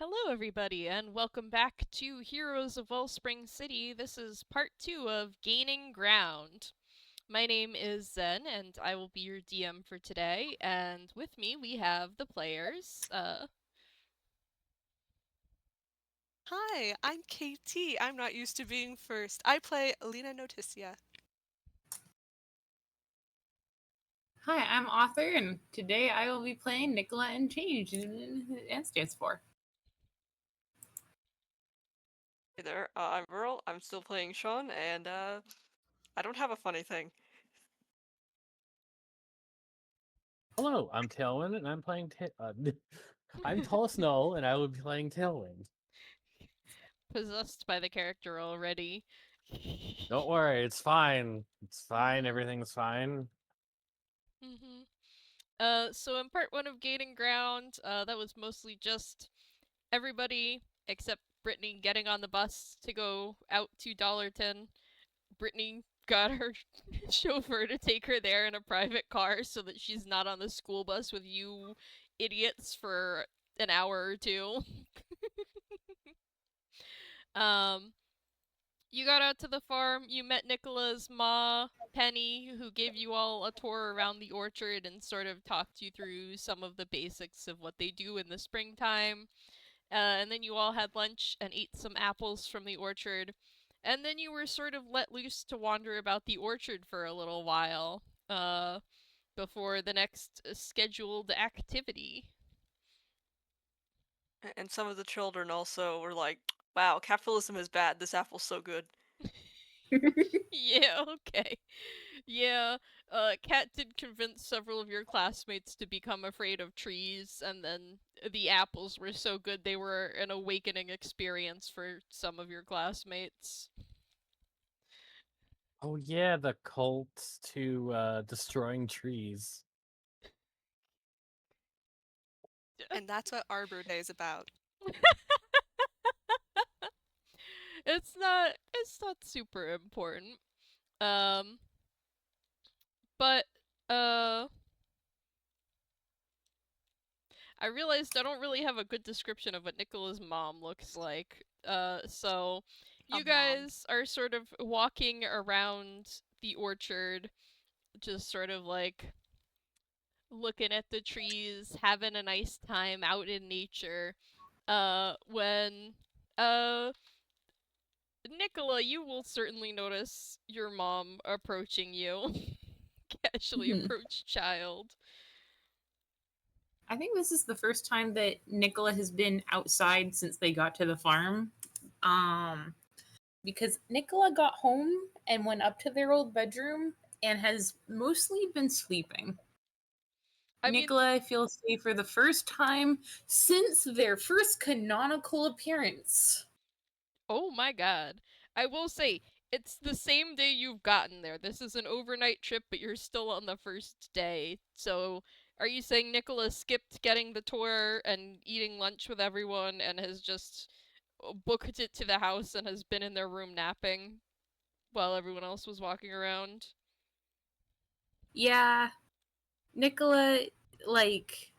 Hello, everybody, and welcome back to Heroes of Wellspring City. This is part 2 of Gaining Ground. My name is Zen, and I will be your DM for today. And with me, we have the players. Hi, I'm KT. I'm not used to being first. I play Lina Noticia. Hi, I'm Author, and today I will be playing Nikola and Change, and stands for. Hey there, I'm Earl. I'm still playing Sean, and I don't have a funny thing. Hello, I'm Tailwind, and I'm playing. I'm Tall Snow, and I will be playing Tailwind. Possessed by the character already. Don't worry, it's fine. It's fine. Everything's fine. So in part 1 of Gaining Ground, that was mostly just everybody except Brittany getting on the bus to go out to Dollarton. Brittany got her chauffeur to take her there in a private car so that she's not on the school bus with you idiots for an hour or two. um, you got out to the farm, you met Nikola's ma, Penny, who gave you all a tour around the orchard and sort of talked you through some of the basics of what they do in the springtime. And then you all had lunch and ate some apples from the orchard. And then you were sort of let loose to wander about the orchard for a little while, before the next scheduled activity. And some of the children also were like, wow, capitalism is bad. This apple's so good. Yeah, okay. Yeah, Kat did convince several of your classmates to become afraid of trees, and then the apples were so good they were an awakening experience for some of your classmates. Oh yeah, the cult to destroying trees. And that's what Arbor Day is about. It's not super important. Um but uh I realized I don't really have a good description of what Nicola's mom looks like. So A you mom. guys are sort of walking around the orchard, just sort of like looking at the trees, having a nice time out in nature. When uh Nicola, you will certainly notice your mom approaching you. Casually approach child. I think this is the first time that Nikola has been outside since they got to the farm. Um, because Nikola got home and went up to their old bedroom and has mostly been sleeping. I mean, Nikola feels safe for the first time since their first canonical appearance. oh my god. I will say, it's the same day you've gotten there. This is an overnight trip, but you're still on the first day. So, are you saying Nicola skipped getting the tour and eating lunch with everyone and has just booked it to the house and has been in their room napping while everyone else was walking around? Yeah, Nikola, like,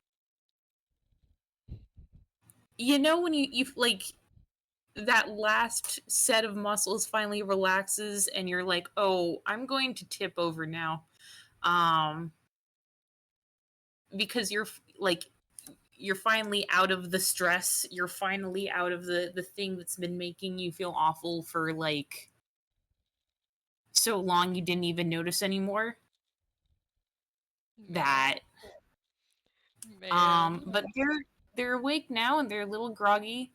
when you like that last set of muscles finally relaxes and you're like, oh, I'm going to tip over now, um because you're finally out of the stress, you're finally out of the thing that's been making you feel awful for like so long you didn't even notice anymore. Man. That Man. but they're awake now and they're a little groggy.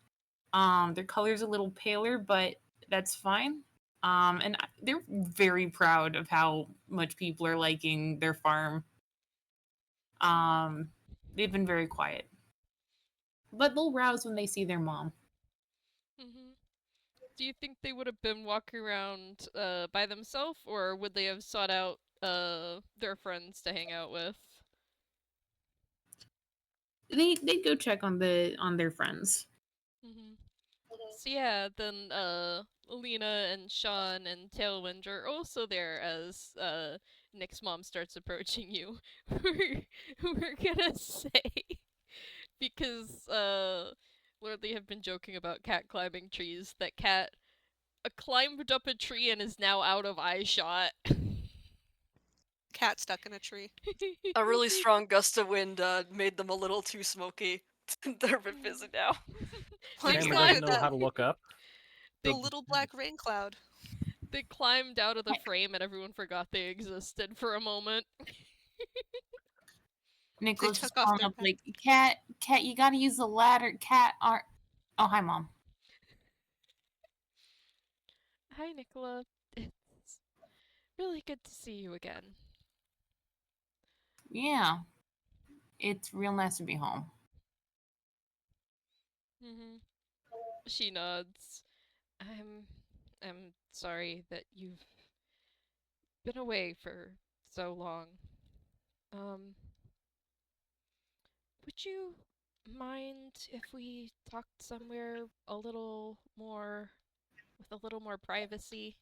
Their color's a little paler, but that's fine. And they're very proud of how much people are liking their farm. Um, they've been very quiet, but they'll rouse when they see their mom. hmm Do you think they would have been walking around by themselves, or would they have sought out their friends to hang out with? They go check on their friends. hmm So yeah, then Lina and Sean and Tailwind are also there as Nick's mom starts approaching you. we're, we're gonna say because literally have been joking about Cat climbing trees. That Cat climbed up a tree and is now out of eye shot. Cat stuck in a tree. A really strong gust of wind made them a little too smoky. They're a bit fizzy now. Well, They I'm Camera thinking doesn't of climbed. know how that to look up. the They little black rain cloud. they climbed out of the frame and everyone forgot they existed for a moment. Nicholas is took off calling their up like, Cat, you gotta use the ladder. Cat, are. Oh, hi, Mom. Hi, Nikola. It's really good to see you again. Yeah. It's real nice to be home. She nods. I'm sorry that you've been away for so long. Um, would you mind if we talked somewhere a little more with a little more privacy?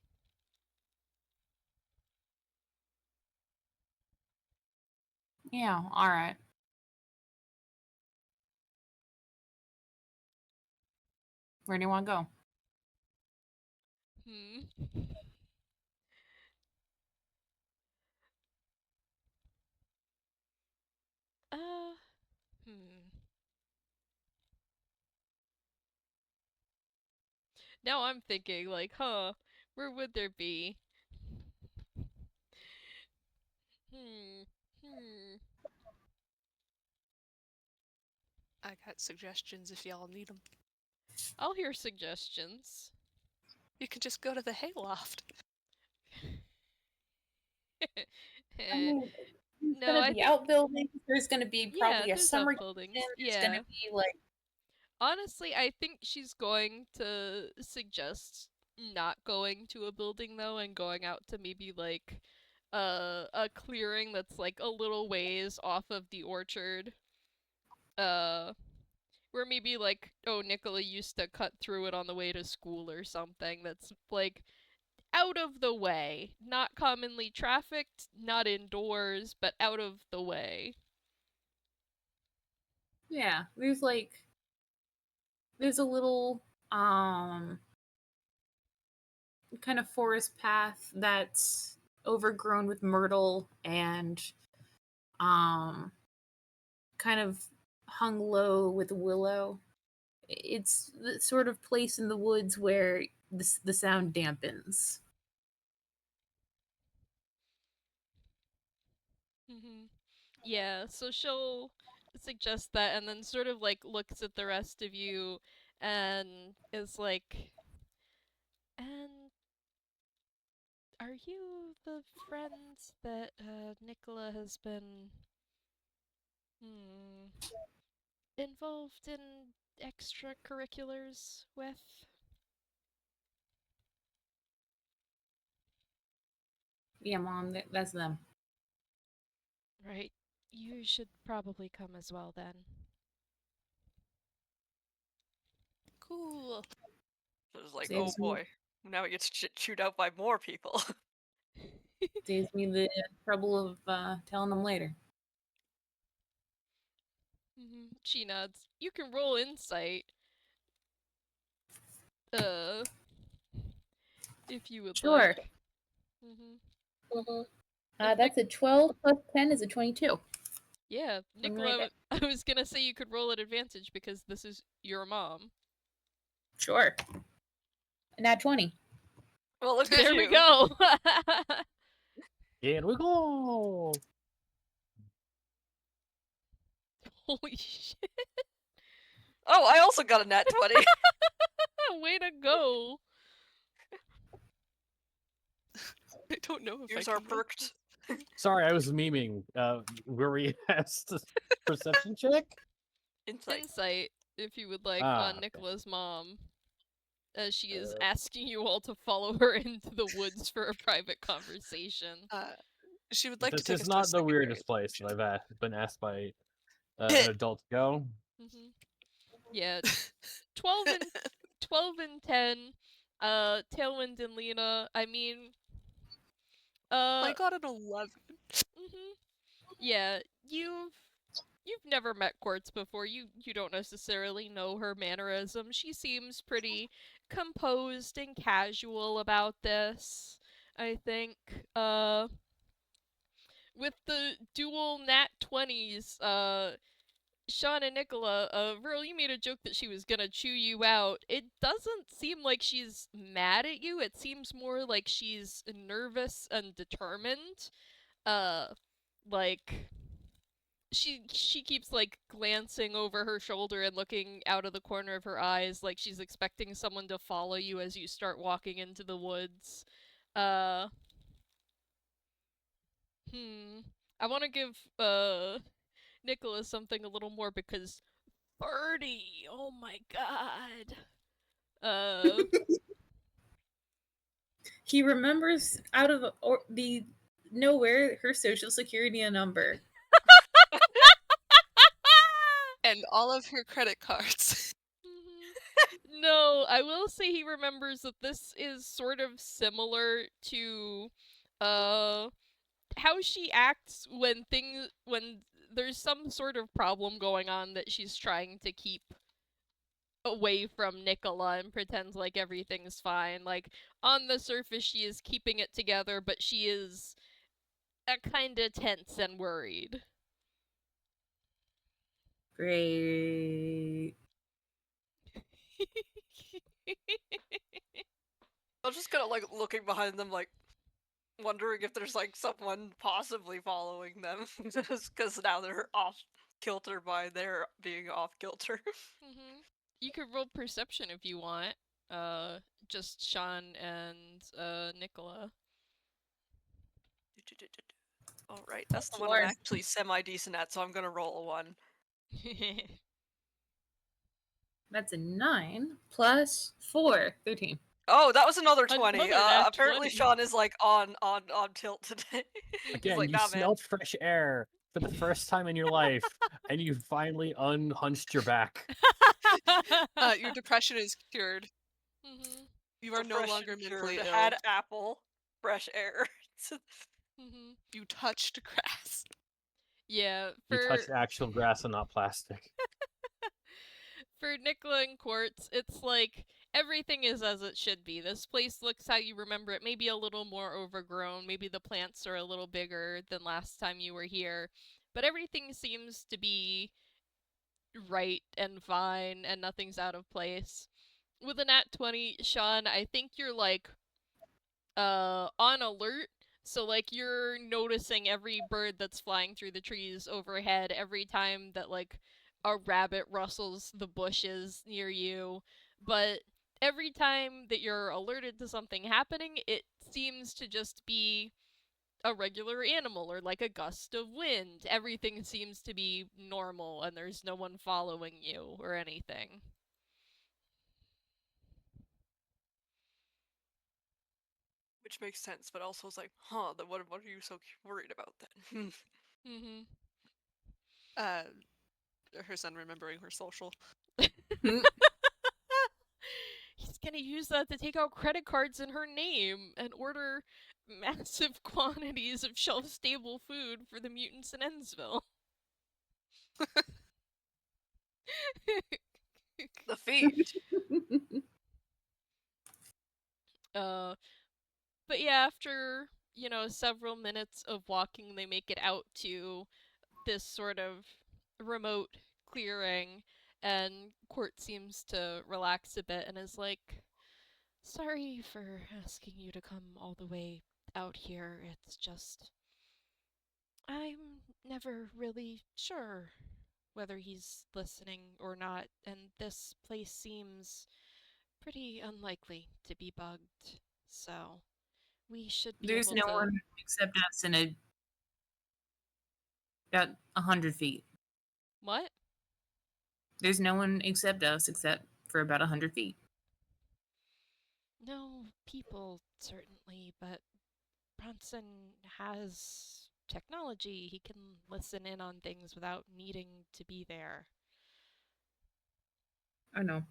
Yeah, alright. Where do you want to go? Hmm. Uh, hmm. Now I'm thinking, like, where would there be? Hmm. Hmm. I got suggestions if y'all need them. I'll hear suggestions. You can just go to the hayloft. I mean, there's No, gonna I be think outbuildings. There's gonna be yeah, probably a there's summer outbuildings. kitchen. There's Yeah. gonna be like, Honestly, I think she's going to suggest not going to a building though and going out to maybe like a clearing that's like a little ways off of the orchard. Uh where maybe like Nikola used to cut through it on the way to school or something that's like out of the way, not commonly trafficked, not indoors, but out of the way. yeah. There's a little kind of forest path that's overgrown with myrtle and um kind of hung low with willow. It's the sort of place in the woods where the sound dampens. Yeah, so she'll suggest that and then sort of like looks at the rest of you and is like, and are you the friends that Nikola has been hmm, involved in extracurriculars with? Yeah, Mom, that's them. Right. You should probably come as well then. Cool. It was like, oh Saves me, boy, now it gets chewed out by more people. saves me the trouble of telling them later. She nods. You can roll insight. Uh, if you would Sure. like. Mm-hmm. That's a 12 plus 10 is a 22. Yeah, I'm right Nikola. I was gonna say you could roll at advantage because this is your mom. Sure. Nat 20. Well, look at There you. we go. Here we go. Holy shit! Oh, I also got a nat 20. Way to go! I don't know if Yours I are can make perked. Sorry, I was memeing. Where we asked a perception check? Insight. Insight, if you would like, Ah, on okay. Nikola's mom, as she is asking you all to follow her into the woods for a private conversation. She would like to This take is us to a not the secondary weirdest place that location. been asked by an adult to go. Yeah, 12 and 10. Tailwind and Lina. I mean, I got an 11. mhm. Yeah, you've never met Quartz before. You don't necessarily know her mannerism. She seems pretty composed and casual about this. I think with the dual nat 20s, Sean and Nikola, Virl, you made a joke that she was gonna chew you out. It doesn't seem like she's mad at you. It seems more like she's nervous and determined. Uh, like she keeps like glancing over her shoulder and looking out of the corner of her eyes, like she's expecting someone to follow you as you start walking into the woods. Uh, I want to give Nicholas something a little more because 30. Oh my god. Uh, He remembers out of the nowhere her social security number. And all of her credit cards. No, I will say he remembers that this is sort of similar to how she acts when there's some sort of problem going on that she's trying to keep away from Nikola and pretends like everything's fine. Like on the surface she is keeping it together, but she is kind of tense and worried. Great. I'm just kind of like looking behind them, like wondering if there's like someone possibly following them, just because now they're off kilter by their being off kilter. You could roll perception if you want. Just Sean and Nikola. All right, that's the one I'm actually semi decent at, so I'm gonna roll a 1. That's a 9 plus 4, 13. Oh, that was another 20. Another nat Apparently 20. Sean is like on tilt today. He's Again, like, you nah, man. smelled fresh air for the first time in your life, and you finally unhunched your back. Your depression is cured. You are no longer Depression mentally cured, ill. had apple, fresh air. You touched grass. Yeah, You touched actual grass and not plastic. for Nikola and Quartz, it's like everything is as it should be. This place looks how you remember it, maybe a little more overgrown, maybe the plants are a little bigger than last time you were here, but everything seems to be right and fine and nothing's out of place. With a nat 20, Sean, I think you're like on alert. So like you're noticing every bird that's flying through the trees overhead, every time that like a rabbit rustles the bushes near you. But every time that you're alerted to something happening, it seems to just be a regular animal or like a gust of wind. Everything seems to be normal and there's no one following you or anything. Which makes sense, but also it's like, huh, then what are you so worried about then? Her son remembering her social. He's gonna use that to take out credit cards in her name and order massive quantities of shelf-stable food for the mutants in Ensville. The feed. But yeah, after, several minutes of walking, they make it out to this sort of remote clearing, and Court seems to relax a bit and is like, sorry for asking you to come all the way out here. It's just, I'm never really sure whether he's listening or not, and this place seems pretty unlikely to be bugged. So, we should be There's able no to... one except us in about 100 feet. What? There's no one except us except for about 100 feet. No people, certainly, but Bronson has technology. He can listen in on things without needing to be there. I know.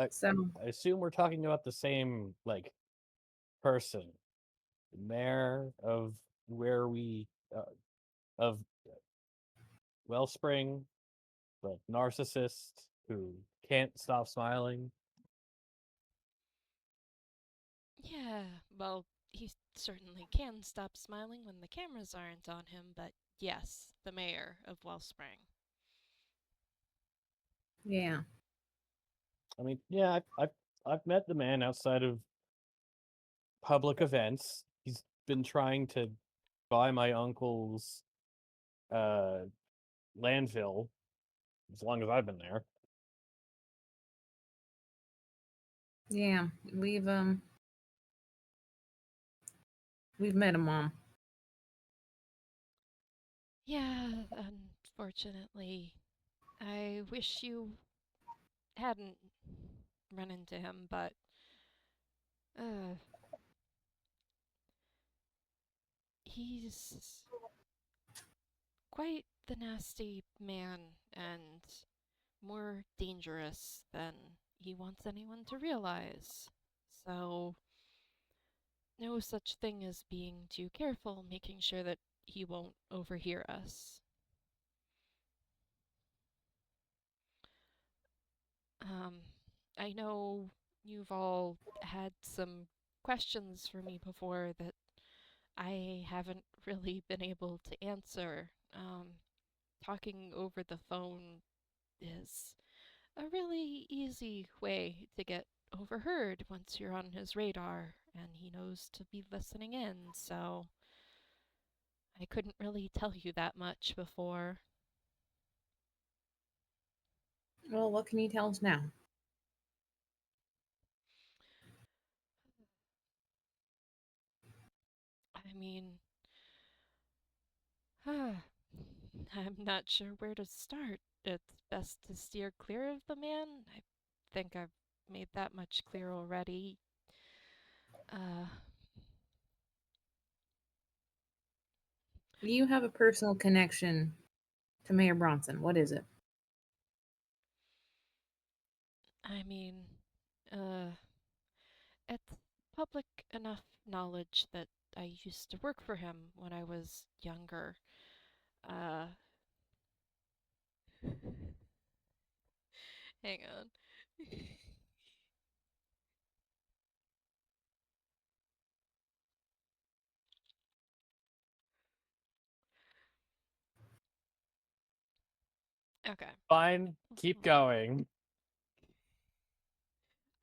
So I assume we're talking about the same like person, the mayor of where we of Wellspring, the narcissist who can't stop smiling. Yeah, well, he certainly can stop smiling when the cameras aren't on him, but yes, the mayor of Wellspring. yeah. I mean, yeah, I've met the man outside of public events. He's been trying to buy my uncle's uh landfill as long as I've been there. Yeah. We've met him, Mom. Yeah, unfortunately. I wish you hadn't run into him, but uh he's quite the nasty man and more dangerous than he wants anyone to realize. So, no such thing as being too careful, making sure that he won't overhear us. Um, I know you've all had some questions for me before that I haven't really been able to answer. Talking over the phone is a really easy way to get overheard once you're on his radar and he knows to be listening in, so I couldn't really tell you that much before. Well, what can you tell us now? I mean, I'm not sure where to start. It's best to steer clear of the man. I think I've made that much clear already. Uh, You have a personal connection to Mayor Bronson. What is it? I mean, uh, it's public enough knowledge that I used to work for him when I was younger. Uh, hang on. Okay. Fine, keep going.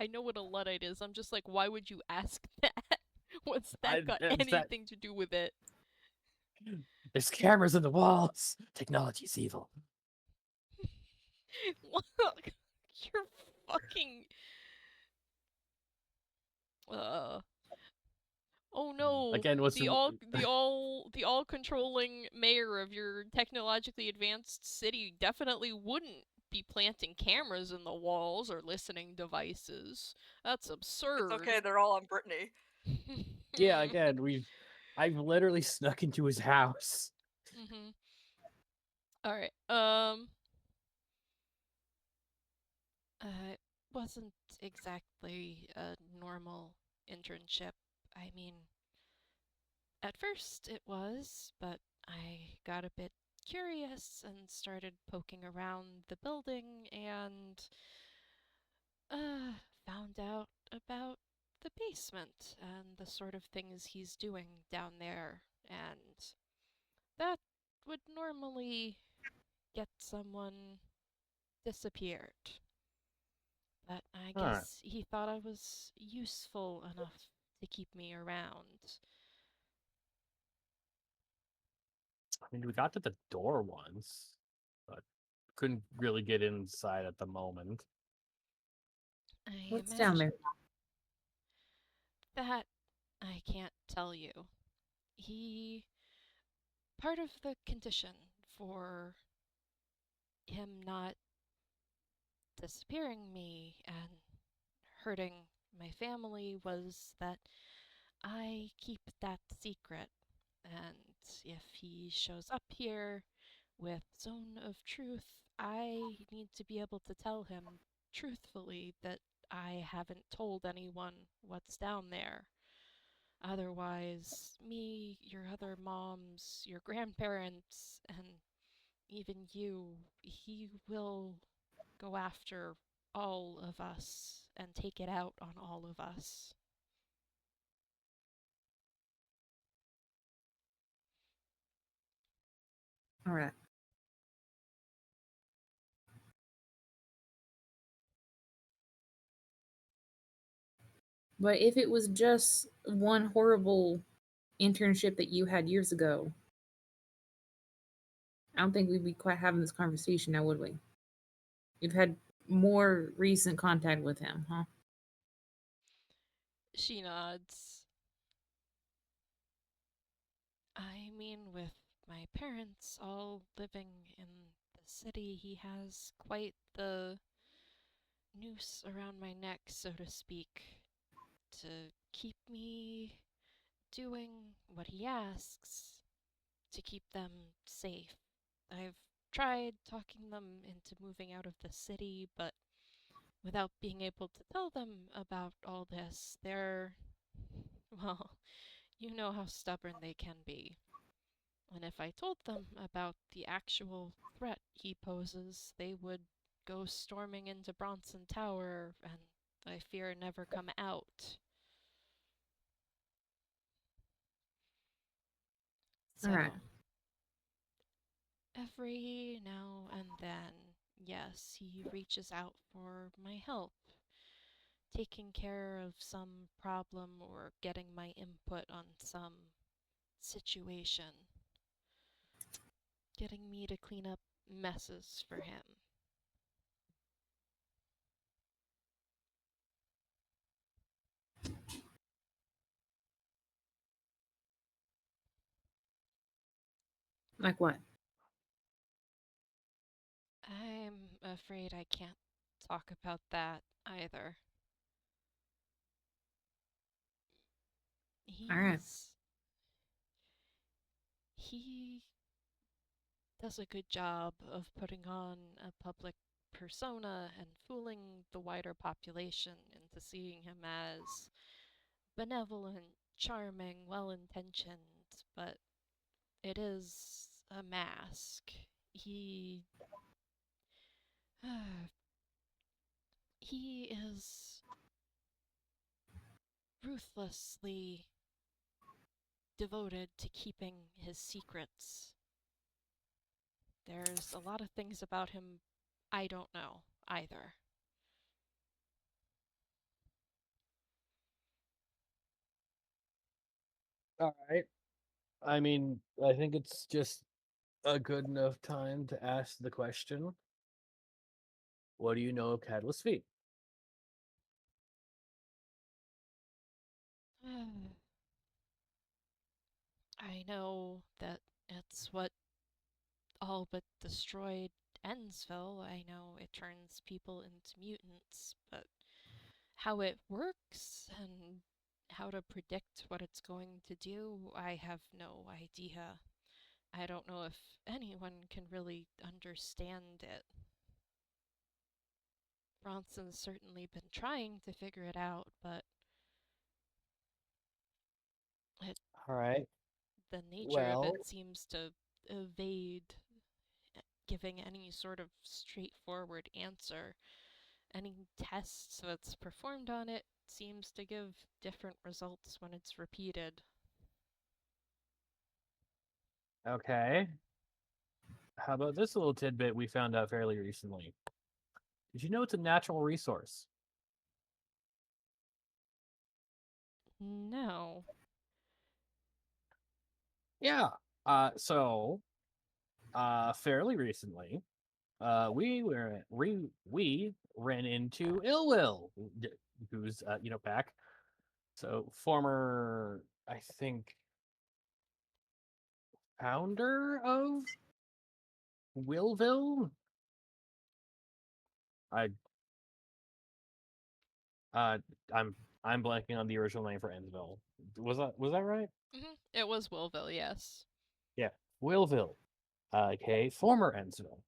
I know what a Luddite is. I'm just like, why would you ask that? What's that got Is that anything to do with it? there's cameras in the walls. Technology's evil. You're fucking. Uh. Oh no! Again, what's The all controlling mayor of your technologically advanced city definitely wouldn't be planting cameras in the walls or listening devices. That's It's absurd. okay, they're all on Brittany. yeah, again, I've literally snuck into his house. Mm-hmm. All right. It wasn't exactly a normal internship. I mean, at first it was, but I got a bit curious and started poking around the building and found out about the basement and the sort of things he's doing down there. And that would normally get someone disappeared. But I Huh. guess he thought I was useful enough to keep me around. I mean, we got to the door once, but couldn't really get inside at the moment. I What's down imagine there? that I can't tell you. He. Part of the condition for him not disappearing me and hurting my family was that I keep that secret. And if he shows up here with Zone of Truth, I need to be able to tell him truthfully that I haven't told anyone what's down there. Otherwise, me, your other moms, your grandparents, and even you, he will go after all of us and take it out on all of us. All right. But if it was just one horrible internship that you had years ago, I don't think we'd be quite having this conversation now, would we? You've had more recent contact with him, huh? She nods. I mean, with my parents all living in the city, he has quite the noose around my neck, so to speak, to keep me doing what he asks, to keep them safe. I've tried talking them into moving out of the city, but without being able to tell them about all this, they're, well, you know how stubborn they can be. And if I told them about the actual threat he poses, they would go storming into Bronson Tower and, I fear, never come out. All So, right. every now and then, yes, he reaches out for my help, taking care of some problem or getting my input on some situation, getting me to clean up messes for him. Like what? I'm afraid I can't talk about that either. All right. He does a good job of putting on a public persona and fooling the wider population into seeing him as benevolent, charming, well intentioned, but it is a mask. He. He is ruthlessly devoted to keeping his secrets. There's a lot of things about him I don't know either. All right. I mean, I think it's just a good enough time to ask the question. What do you know of Catalyst Feet? I know that it's what all but destroyed Ensville. I know it turns people into mutants, but how it works and how to predict what it's going to do, I have no idea. I don't know if anyone can really understand it. Bronson's certainly been trying to figure it out, but it, All right. the nature of Well, it seems to evade giving any sort of straightforward answer. Any tests that's performed on it seems to give different results when it's repeated. okay. How about this little tidbit we found out fairly recently? Did you know it's a natural resource? No. Yeah. Fairly recently, we ran into Illwill, who's back. So former, I think, founder of Willville. I uh I'm blanking on the original name for Ensville. Was that right? It was Willville, yes. Yeah, Willville. Okay, former Ensville.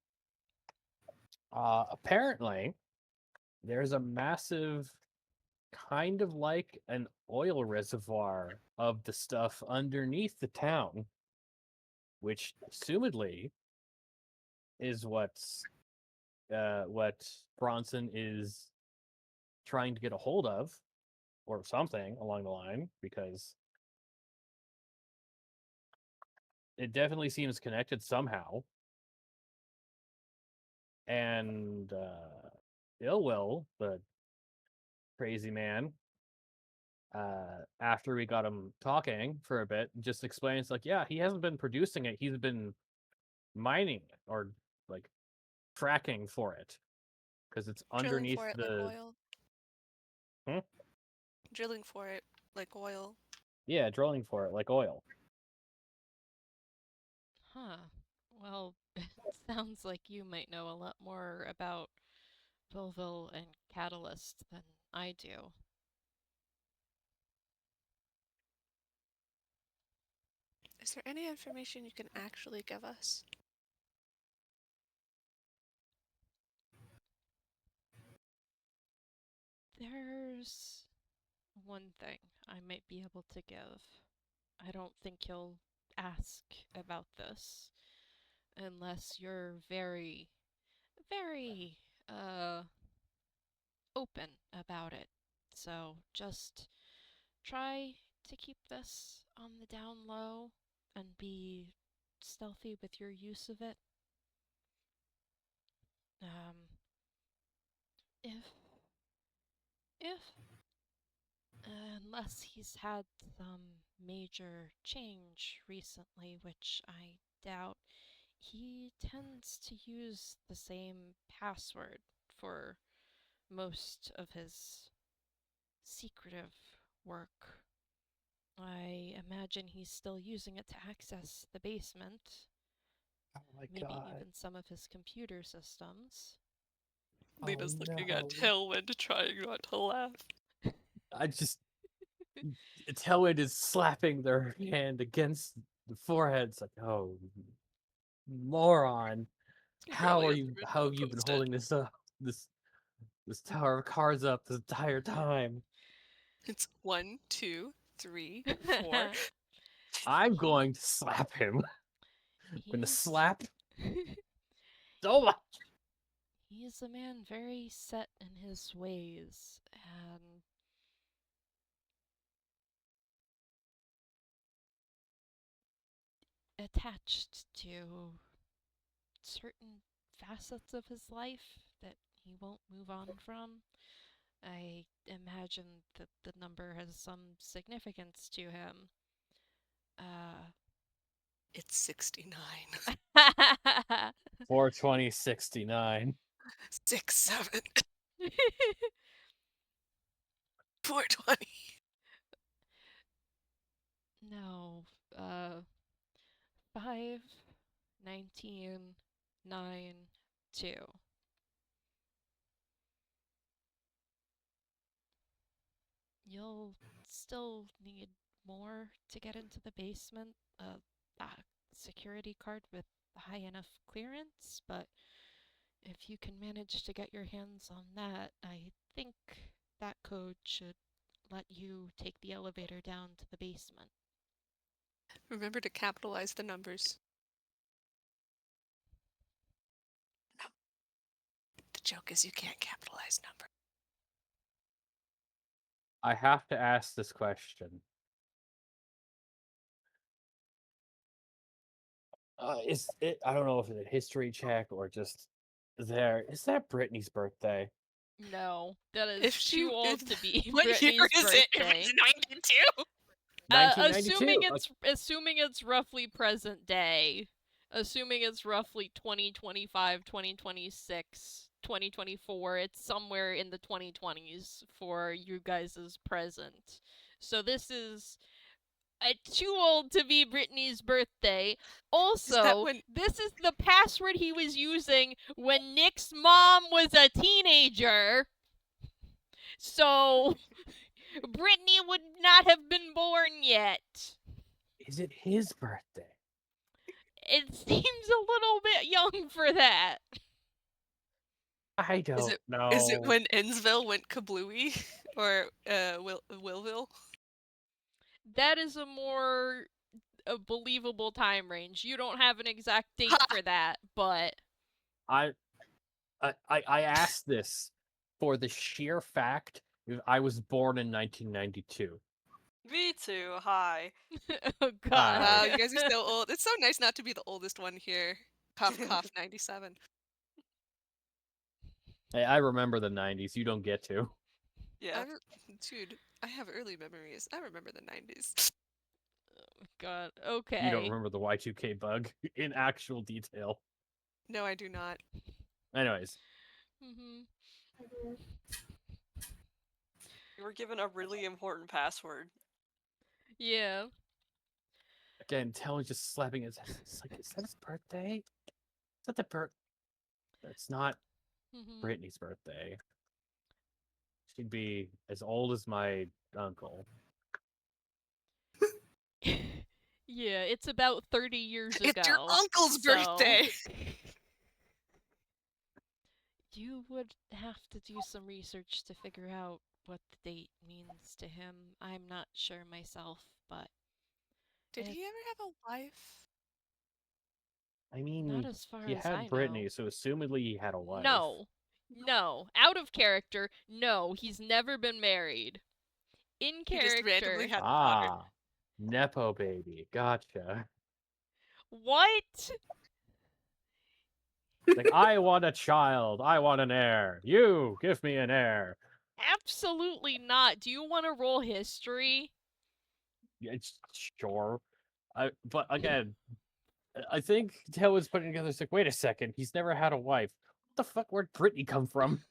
Apparently, there's a massive, kind of like an oil reservoir of the stuff underneath the town, which assumedly is what Bronson is trying to get a hold of, or something along the line, because it definitely seems connected somehow. And Illwill, the crazy man, after we got him talking for a bit, just explains like, yeah, he hasn't been producing it. He's been mining it, or like fracking for it, because it's Drilling underneath for it like the. oil. Hmm? Drilling for it like oil. Yeah, drilling for it like oil. Huh. Well, it sounds like you might know a lot more about Belleville and Catalyst than I do. Is there any information you can actually give us? There's one thing I might be able to give. I don't think you'll ask about this unless you're very, very, open about it. So just try to keep this on the down low and be stealthy with your use of it. Um, if unless he's had some major change recently, which I doubt, he tends to use the same password for most of his secretive work. I imagine he's still using it to access the basement, Oh my maybe god! even some of his computer systems. Lina's Oh looking no! at Tailwind, trying not to laugh. I just Tailwind is slapping their hand against the forehead. It's like, oh, moron! It How probably are hasn't you? been How have you been posted. holding this up? This tower of cards up this entire time? It's 1, 2, 3, 4. I'm going to slap him. I'm going to He's slap so much. he's a man very set in his ways and attached to certain facets of his life that he won't move on from. I imagine that the number has some significance to him. Uh, It's 69. 42069. 6, 7. 420. no, 5, 19, 9, 2. You'll still need more to get into the basement. A security card with high enough clearance, but if you can manage to get your hands on that, I think that code should let you take the elevator down to the basement. Remember to capitalize the numbers. No. The joke is you can't capitalize numbers. I have to ask this question. Is it? I don't know if it's a history check or just there. Is that Brittany's birthday? No, that is too old to be What year Brittany's is it? If birthday. it's 92? 1992. Assuming it's roughly present day, assuming it's roughly 2025, 2026, 2024, it's somewhere in the 2020s for you guys' present. So this is too old to be Brittany's birthday. Also, when this is the password he was using when Nick's mom was a teenager. So Brittany would not have been born yet. Is it his birthday? It seems a little bit young for that. I don't know. Is it when Innsville went kablooey? Or Willville? That is a more believable time range. You don't have an exact date Ha! for that, but I asked this for the sheer fact that I was born in 1992. Me too. Hi. oh god. Wow, you guys are so old. It's so nice not to be the oldest one here. Cough, cough, 97. Hey, I remember the 90s. You don't get to. Yeah. Dude, I have early memories. I remember the 90s. God. You Okay. don't remember the Y2K bug in actual detail. No, I do not. Anyways, Mhm. You were given a really important password. Yeah. again, Talon's just slapping his head. It's like, is that his birthday? Is that the birth? It's not Mhm. Brittany's birthday. She'd be as old as my uncle. yeah, it's about 30 years ago. It's your uncle's so- birthday! You would have to do some research to figure out what the date means to him. I'm not sure myself, but Did It- he ever have a wife? I mean, not as far he as had I Brittany, know. so assumedly he had a wife. No. No. Out of character, no, he's never been married. In He just randomly character, had a daughter. Ah, Nepo baby. Gotcha. what? Like, I want a child. I want an heir. You, give me an heir. Absolutely not. Do you want to roll history? Yeah, sure. But again, I think Tail was putting together. It's like, wait a second. He's never had a wife. What the fuck? Where'd Brittany come from?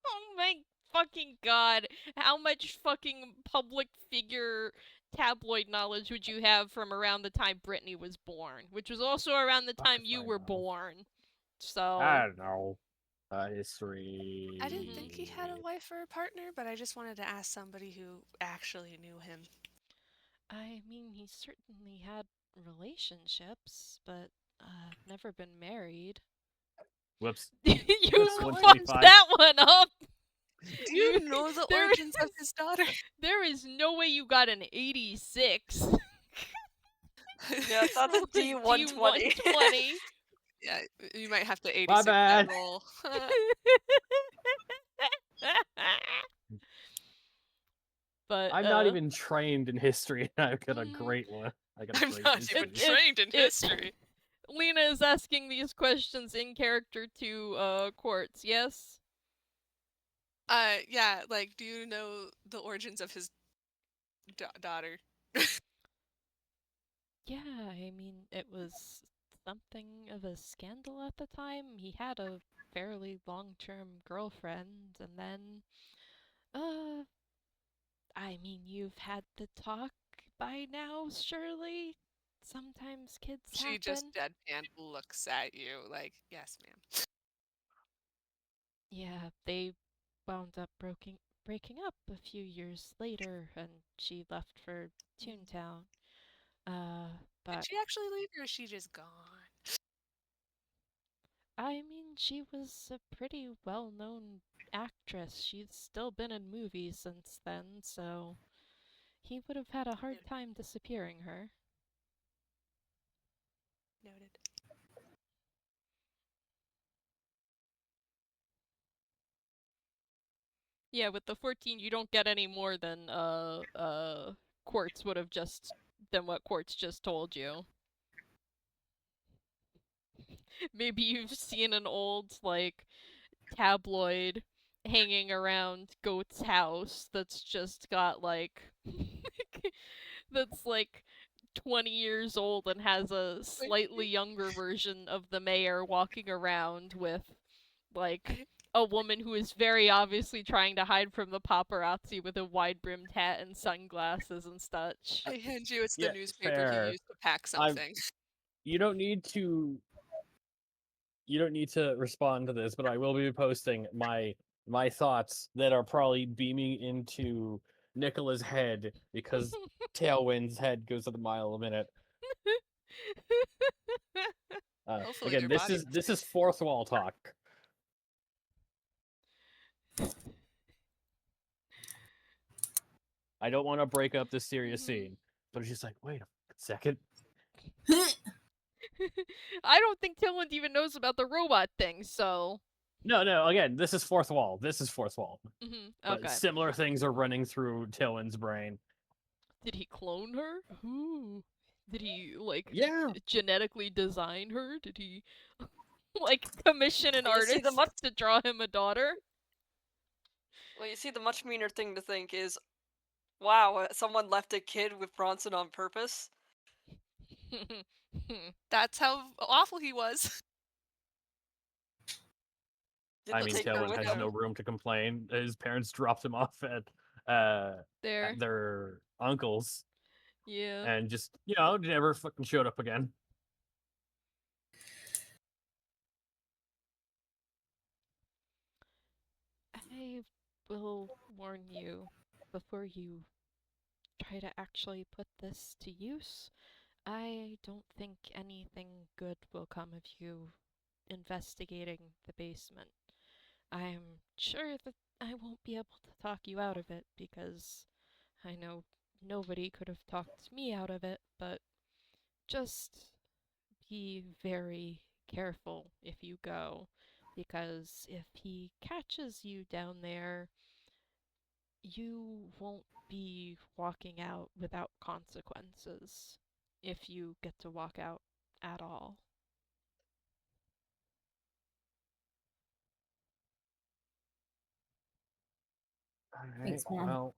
Oh my fucking god. How much fucking public figure tabloid knowledge would you have from around the time Brittany was born? Which was also around the Fuck time if you I were know. born. So. I don't know. History. I didn't think he had a wife or a partner, but I just wanted to ask somebody who actually knew him. I mean, he certainly had relationships, but never been married. Whoops. you That's fucked 125. that one up! Do you know the there origins of is- his daughter? There is no way you got an 86. Yeah, that's a D120. D120. Yeah, you might have to 86 My that bad. roll. but I'm not even trained in history, and I've got a Mhm. great one. I got a I'm great not history. even trained in history. Lina is asking these questions in character to Quartz, yes? Yeah, like, do you know the origins of his daughter? Yeah, I mean, it was something of a scandal at the time. He had a fairly long-term girlfriend, and then, I mean, you've had the talk by now, surely? Sometimes kids She happen. just deadpan looks at you like, yes, ma'am. Yeah, they wound up breaking up a few years later, and she left for Toontown. Did But she actually leave or is she just gone? I mean, she was a pretty well-known actress. She's still been in movies since then, so he would have had a hard time disappearing her. Noted. Yeah, with the 14, you don't get any more than Quartz would have just than what Quartz just told you. Maybe you've seen an old like tabloid hanging around Goat's house that's just got like that's like 20 years old and has a slightly younger version of the mayor walking around with like a woman who is very obviously trying to hide from the paparazzi with a wide-brimmed hat and sunglasses and such. I hand you, it's the Yeah, newspaper fair. he used to pack something. You don't need to. You don't need to respond to this, but I will be posting my thoughts that are probably beaming into Nikola's head because Tailwind's head goes at a mile a minute. Hopefully Again, their this body is doesn't. fourth wall talk. I don't want to break up this serious Mhm. scene, but it's just like, wait a second. I don't think Tilland even knows about the robot thing, so. No. Again, this is fourth wall. This is fourth wall. But Okay. similar things are running through Tillen's brain. Did he clone her? Ooh. Did he, like, Yeah. genetically design her? Did he, like, commission an You see, the artist to draw him a daughter? Well, you see, the much meaner thing to think is, wow, someone left a kid with Bronson on purpose. That's how awful he was. I Didn't mean, take her Tillen with has him. no room to complain. His parents dropped him off There. at their uncle's Yeah. and just, never fucking showed up again. I will warn you before you try to actually put this to use. I don't think anything good will come of you investigating the basement. I'm sure that I won't be able to talk you out of it because I know nobody could have talked me out of it, but just be very careful if you go, because if he catches you down there, you won't be walking out without consequences if you get to walk out at all. All right. Thanks, Mom. Well,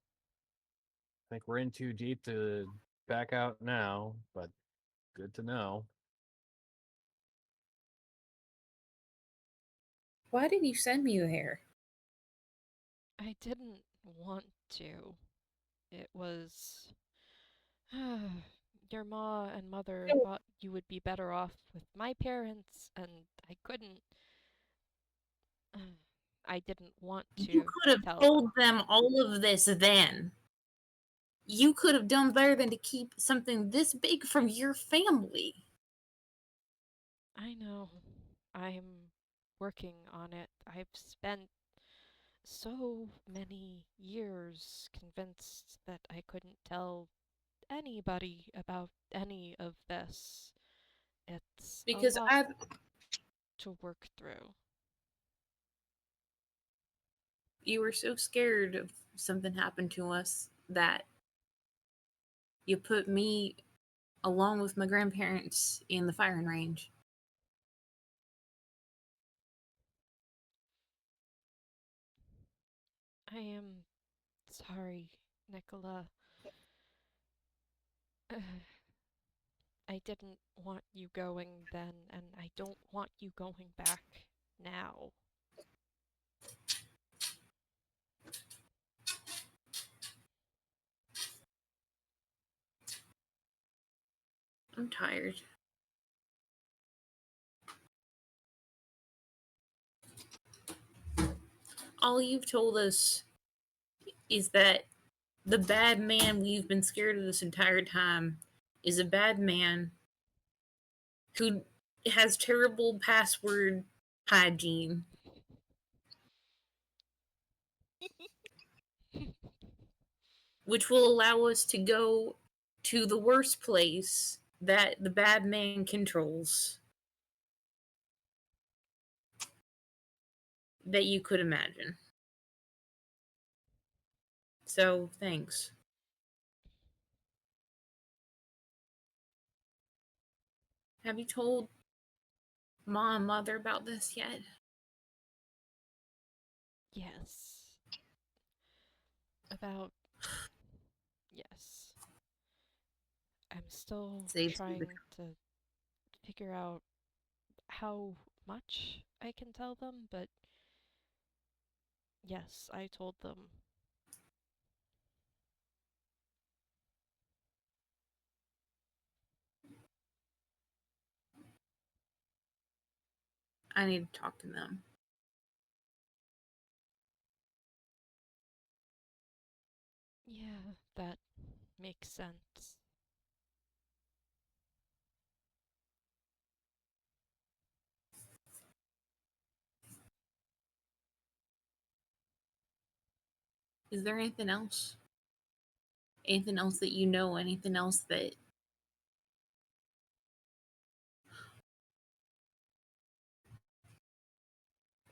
I think we're in too deep to back out now, but good to know. Why did you send me there? I didn't want to. It was. Your ma and mother thought you would be better off with my parents, and I couldn't. I didn't want You to could have tell told them. them all of this then. You could have done better than to keep something this big from your family. I know. I'm working on it. I've spent so many years convinced that I couldn't tell anybody about any of this. It's a Because lot I've to work through. you were so scared of something happened to us that you put me along with my grandparents in the firing range. I am sorry, Nikola. I didn't want you going then, and I don't want you going back now. I'm tired. All you've told us is that the bad man we've been scared of this entire time is a bad man who has terrible password hygiene, which will allow us to go to the worst place that the bad man controls that you could imagine. So, thanks. Have you told Mom and Mother about this yet? Yes. About. Yes. I'm still Saves me the trying to figure out how much I can tell them, but yes, I told them. I need to talk to them. Yeah, that makes sense. Is there anything else? Anything else that you know? Anything else that...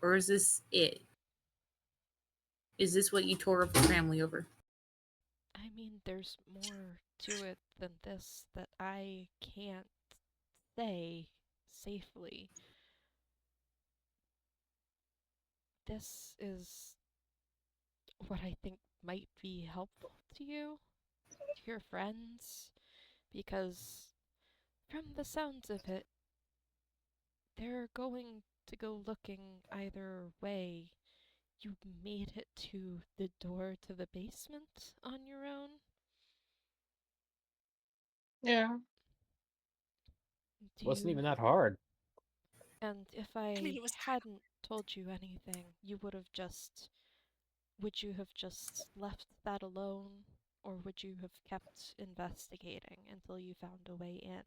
Or is this it? Is this what you tore up the family over? I mean, there's more to it than this that I can't say safely. This is what I think might be helpful to you, to your friends, because from the sounds of it, they're going to go looking either way. You made it to the door to the basement on your own? Yeah. Do Wasn't you... even that hard. And if I mean, I it was hadn't told you anything, you would have just... Would you have just left that alone? Or would you have kept investigating until you found a way in?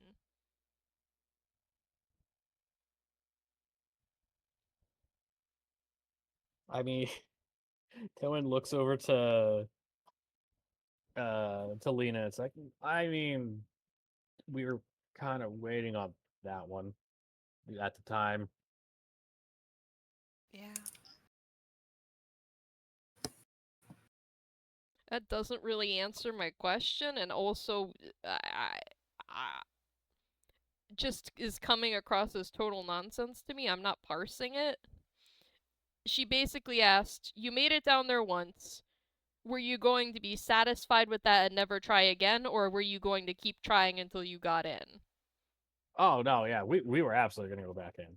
I mean, Cohen looks over to Lina. It's like, I mean, we were kind of waiting on that one at the time. yeah. That doesn't really answer my question, and also, I just is coming across as total nonsense to me. I'm not parsing it. She basically asked, "You made it down there once. Were you going to be satisfied with that and never try again, or were you going to keep trying until you got in?" Oh no, yeah, we were absolutely gonna go back in.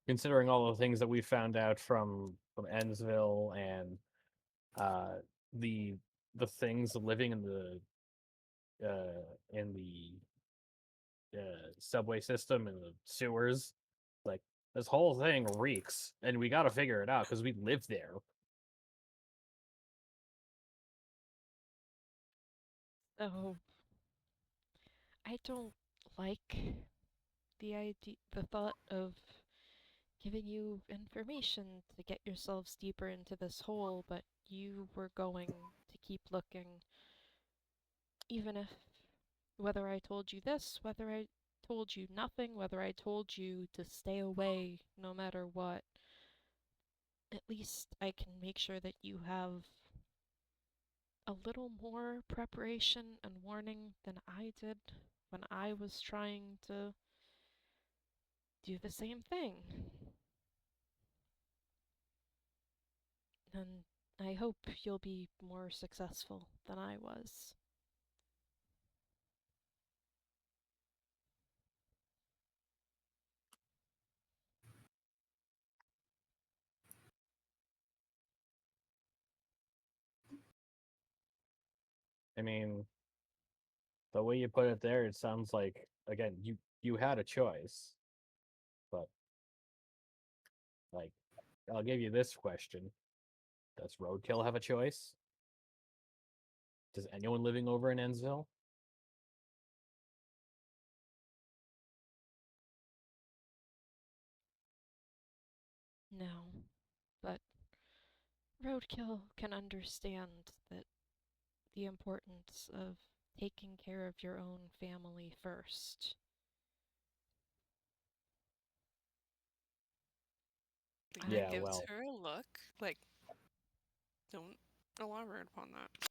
Considering all the things that we found out from Ennsville and uh the things living in the subway system and the sewers, like this whole thing reeks, and we got to figure it out because we live there. So, I don't like the thought of giving you information to get yourselves deeper into this hole, but you were going to keep looking, even if whether I told you this, whether I told you nothing, whether I told you to stay away no matter what. At least I can make sure that you have a little more preparation and warning than I did when I was trying to do the same thing. And I hope you'll be more successful than I was. I mean, the way you put it there, it sounds like, again, you had a choice, but like, I'll give you this question: does Roadkill have a choice? Does anyone living over in Ennsville? No, but Roadkill can understand that the importance of taking care of your own family first. Lena Yeah, I gives well, her a look, like, don't elaborate upon that.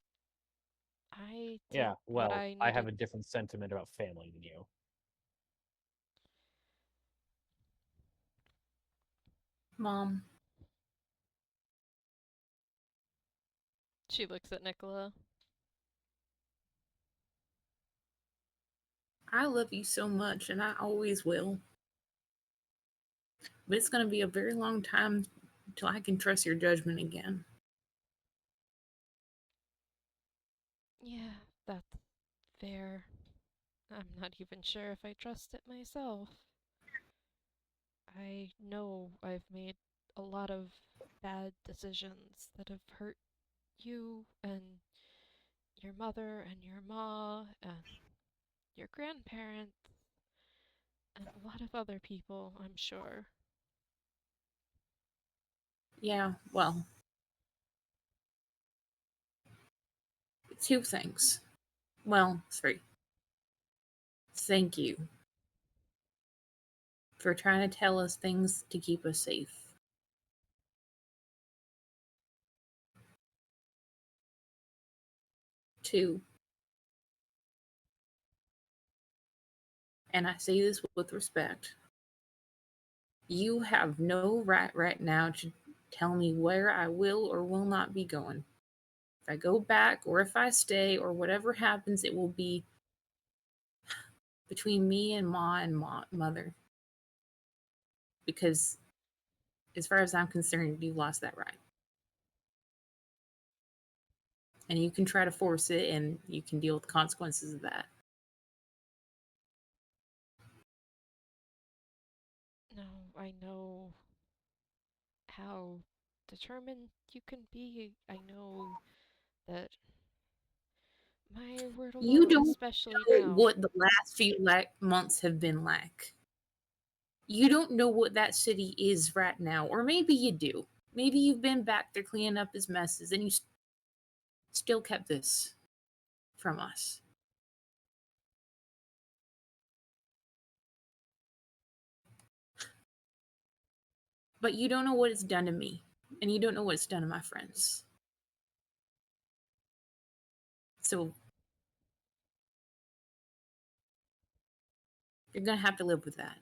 I did yeah, what well, I I have needed. a different sentiment about family than you. Mom, She looks at Nikola. I love you so much, and I always will. But it's going to be a very long time till I can trust your judgment again. Yeah, that's fair. I'm not even sure if I trust it myself. I know I've made a lot of bad decisions that have hurt you and your mother and your ma and your grandparents and a lot of other people, I'm sure. Yeah, well, 2 things. Well, 3. Thank you for trying to tell us things to keep us safe. 2, and I say this with respect, you have no right now to tell me where I will or will not be going. If I go back or if I stay or whatever happens, it will be between me and mother. Because as far as I'm concerned, you lost that right. And you can try to force it and you can deal with the consequences of that. No, I know how determined you can be. I know that my word You alone, don't especially know now. what the last few months have been like. You don't know what that city is right now. Or maybe you do. Maybe you've been back there cleaning up his messes and you still kept this from us. But you don't know what it's done to me. And you don't know what it's done to my friends. So you're going to have to live with that.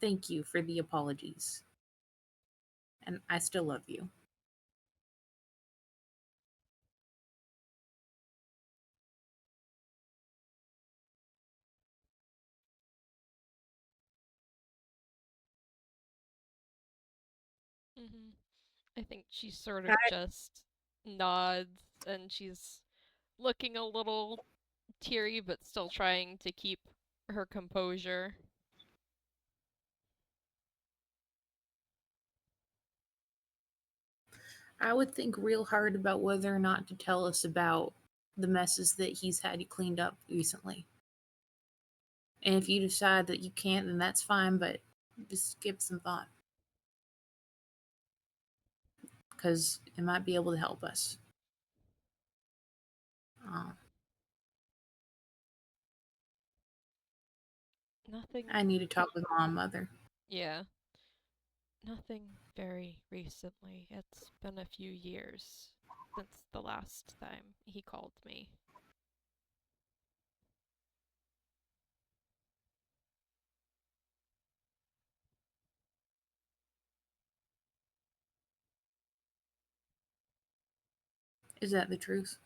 Thank you for the apologies. And I still love you. Hmm. I think she sort of just nods and she's looking a little teary but still trying to keep her composure. I would think real hard about whether or not to tell us about the messes that he's had cleaned up recently. And if you decide that you can't, then that's fine, but just give some thought. Because it might be able to help us. Nothing. I need to talk with Mom, Mother. Yeah. Nothing very recently. It's been a few years since the last time he called me. Is that the truth?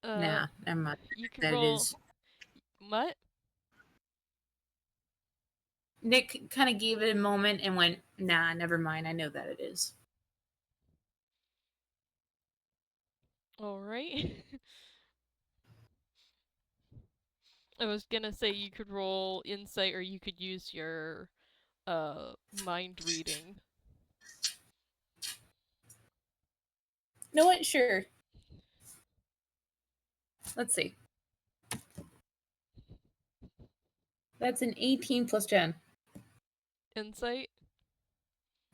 Nah, never mind. You can That it roll. is. What? Nick kind of gave it a moment and went, nah, never mind. I know that it is. Alright. I was gonna say you could roll insight or you could use your mind reading. Know what? Sure. Let's see. That's an 18 plus 10. Insight?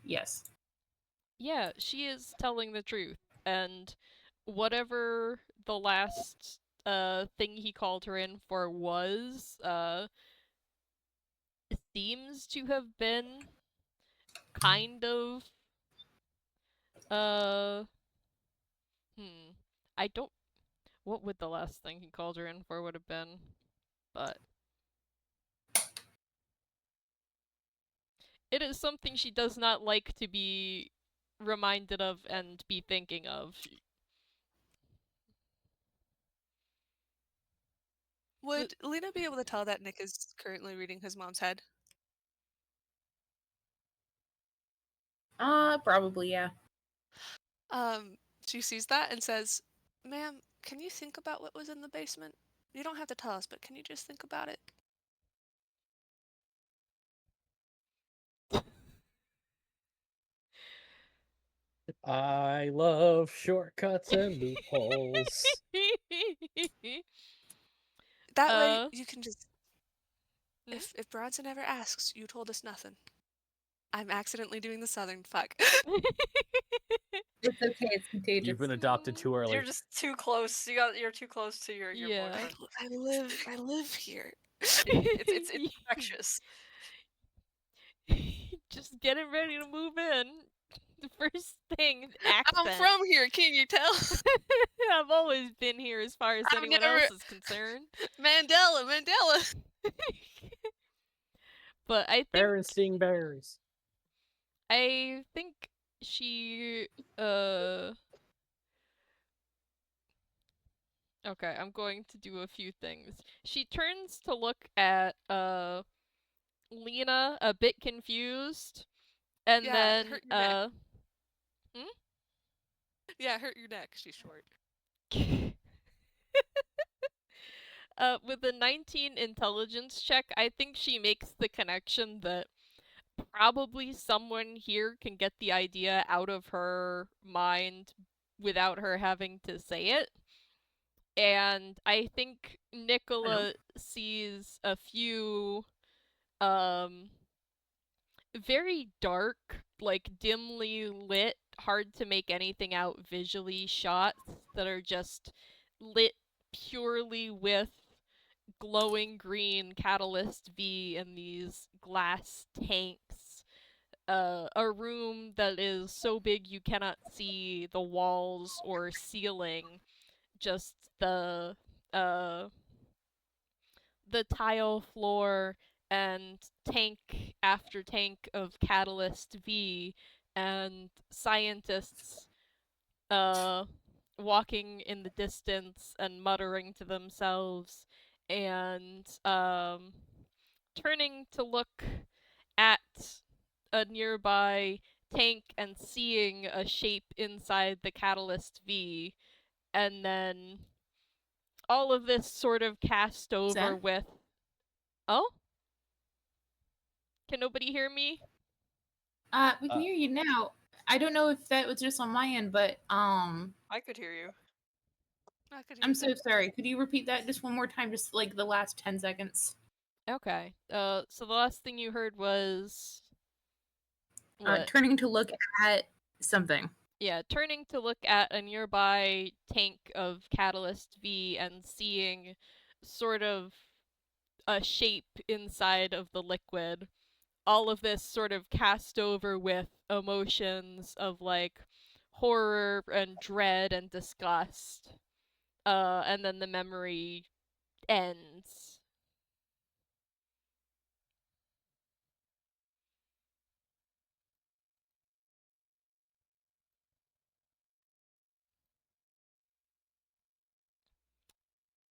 Yes. Yeah, she is telling the truth. And whatever the last thing he called her in for was, seems to have been kind of uh I don't what would the last thing he called her in for would have been? But it is something she does not like to be reminded of and be thinking of. Would Lena be able to tell that Nick is currently reading his mom's head? Probably, yeah. She sees that and says, "Ma'am, can you think about what was in the basement? You don't have to tell us, but can you just think about it?" I love shortcuts and loopholes. That way, Uh, you can just... hmm? If Bronson ever asks, you told us nothing. I'm accidentally doing the southern fuck. It's okay. It's contagious. You've been adopted too early. You're just too close. You're too close to your Yeah. boyfriend. I live here. It's infectious. Just getting ready to move in. The first thing, accent. I'm from here, can you tell? I've always been here as far as I've anyone never- else is concerned. Mandela. But Bears seeing bears. I think she okay, I'm going to do a few things. She turns to look at Lina, a bit confused, and Yeah, then hurt your neck. Yeah, hurt your neck. She's short. with a 19 intelligence check, I think she makes the connection that probably someone here can get the idea out of her mind without her having to say it. And I think Nikola sees a few very dark, like dimly lit, hard to make anything out visually shots that are just lit purely with glowing green Catalyst V in these glass tanks. A room that is so big you cannot see the walls or ceiling, just the tile floor and tank after tank of Catalyst V, and scientists walking in the distance and muttering to themselves, and turning to look at a nearby tank and seeing a shape inside the Catalyst V, and then all of this sort of cast over Zen? with... Oh? Can nobody hear me? We can hear you now. I don't know if that was just on my end, but I could hear you. I could hear I'm so that. sorry. Could you repeat that just one more time, just like the last 10 seconds? Okay. So the last thing you heard was... What? Turning to look at something. Yeah, turning to look at a nearby tank of Catalyst V and seeing sort of a shape inside of the liquid. All of this sort of cast over with emotions of like horror and dread and disgust. And then the memory ends.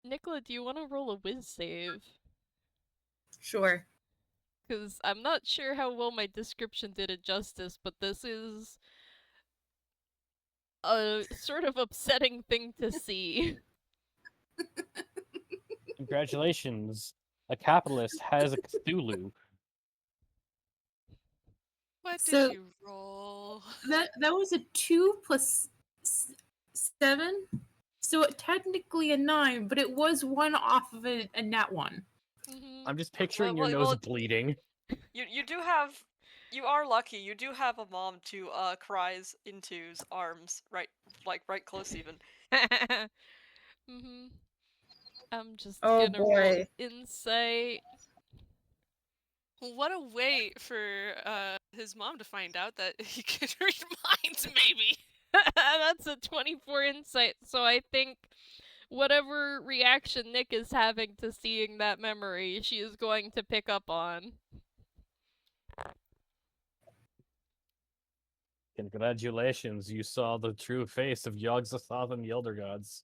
Nikola, do you want to roll a whiz save? Sure. Because I'm not sure how well my description did it justice, but this is a sort of upsetting thing to see. Congratulations. A capitalist has a Cthulhu. What So- did you roll? That was a 2 plus 7. So technically a 9, but it was 1 off of a nat 1. Mm-hmm. I'm just picturing Well, your nose bleeding. You do have. You are lucky. You do have a mom to cries into's arms, right close even. Mm-hmm. I'm just Oh, gonna roll boy. insight. What a way for his mom to find out that he could read minds, maybe. That's a 24 insight, so I think whatever reaction Nick is having to seeing that memory, she is going to pick up on. Congratulations, you saw the true face of Yogg-Sothoth and the Elder Gods.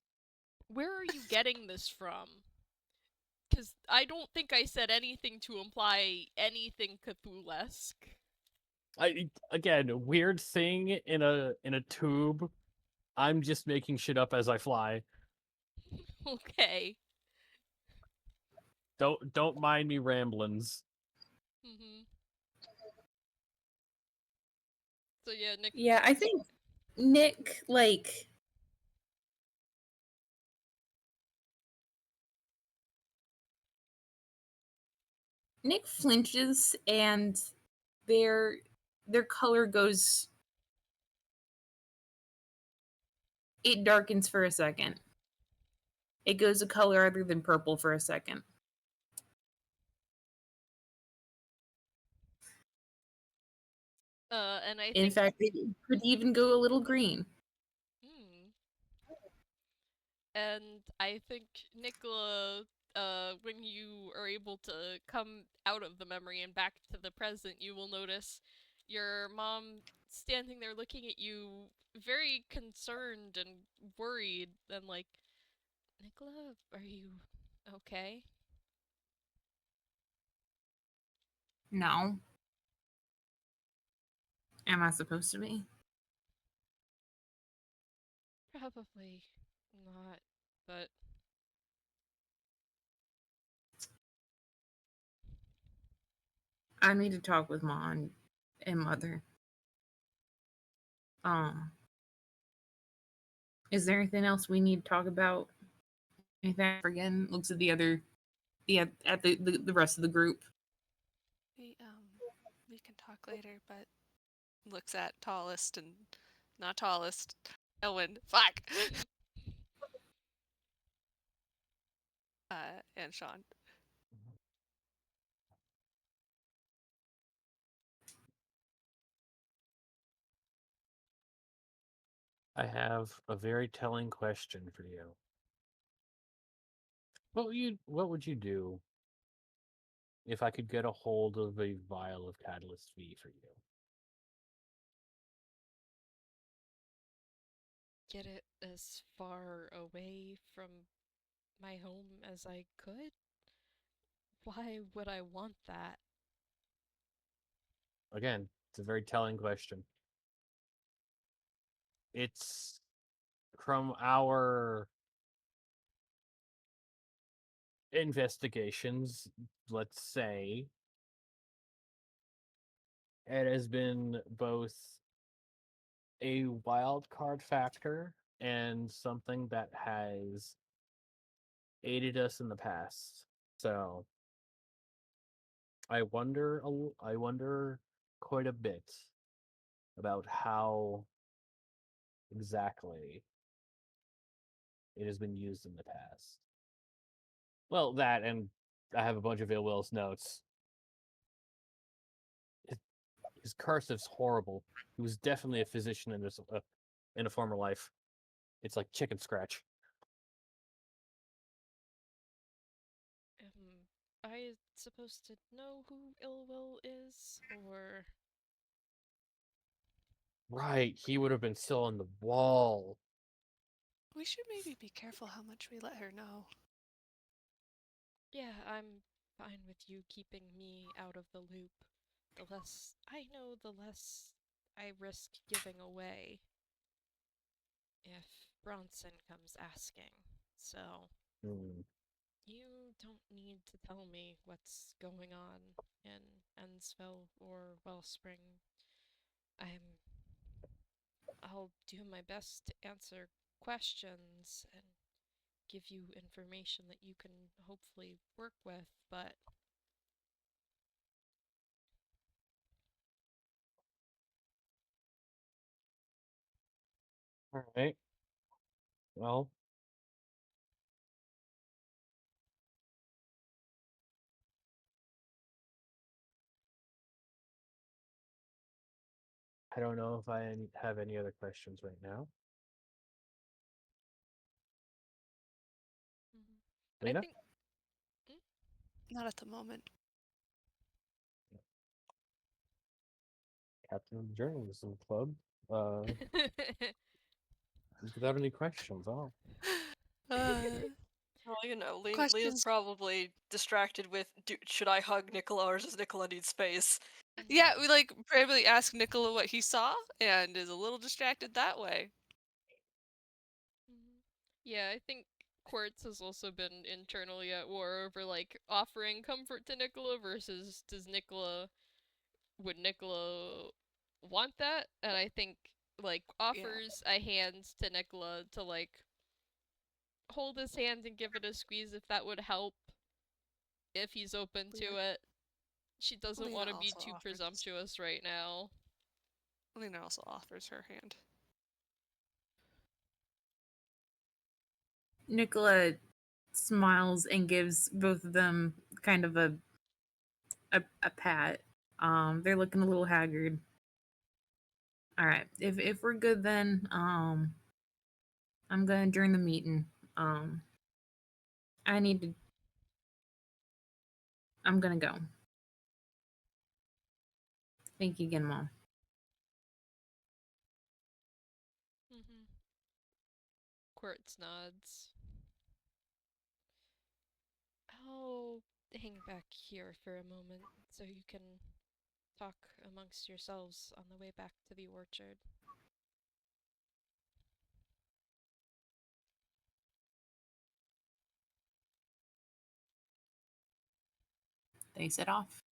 Where are you getting this from? Because I don't think I said anything to imply anything Cthulhu-esque. Again, weird thing in a tube. I'm just making shit up as I fly. Okay. Don't mind me ramblings. Mm-hmm. So yeah, Nick. Yeah, I think Nick, like, Nick flinches and their color goes. It darkens for a second. It goes a color other than purple for a second. And I In think fact, it could even go a little green. Hmm. And I think Nikola, when you are able to come out of the memory and back to the present, you will notice your mom standing there looking at you, very concerned and worried, and like, Nikola, are you okay? No. Am I supposed to be? Probably not, but I need to talk with Mom and Mother. Is there anything else we need to talk about? Anything again? Looks at the other, at the rest of the group. We can talk later, but looks at tallest and not tallest. Elwyn, fuck. And Sean. I have a very telling question for you. What would you do if I could get a hold of a vial of Catalyst V for you? get it as far away from my home as I could? Why would I want that? Again, it's a very telling question. It's from our investigations, let's say, it has been both a wild card factor and something that has aided us in the past. So I wonder quite a bit about how exactly it has been used in the past. Well, that, and I have a bunch of Ill Will's notes. His cursive's horrible. He was definitely a physician in a former life. It's like chicken scratch. Am I supposed to know who Illwill is, or Right, he would have been still on the wall. We should maybe be careful how much we let her know. yeah, I'm fine with you keeping me out of the loop. The less I know, the less I risk giving away if Bronson comes asking. So, Hmm. you don't need to tell me what's going on in Ensville or Wellspring. I'm I'll do my best to answer questions and give you information that you can hopefully work with, but All right. Well, I don't know if I have any other questions right now. I Lena? think Not at the moment. Captain of the Journalism Club. Without any questions, oh. Well, you know, Lena's Questions? probably distracted with, should I hug Nikola or does Nikola need space? Yeah, we like probably asked Nikola what he saw and is a little distracted that way. yeah, I think Quartz has also been internally at war over like offering comfort to Nikola versus would Nikola want that? And I think like offers a hand to Nikola to like hold his hand and give it a squeeze if that would help if he's open to Yeah. it. She doesn't Lina want to be also too offers- presumptuous right now. Lina also offers her hand. Nikola smiles and gives both of them kind of a pat. They're looking a little haggard. All right, if we're good, then I'm gonna adjourn the meeting. I need to. I'm gonna go. Thank you again, Mom. Quartz nods. I'll hang back here for a moment so you can talk amongst yourselves on the way back to the orchard. They set off.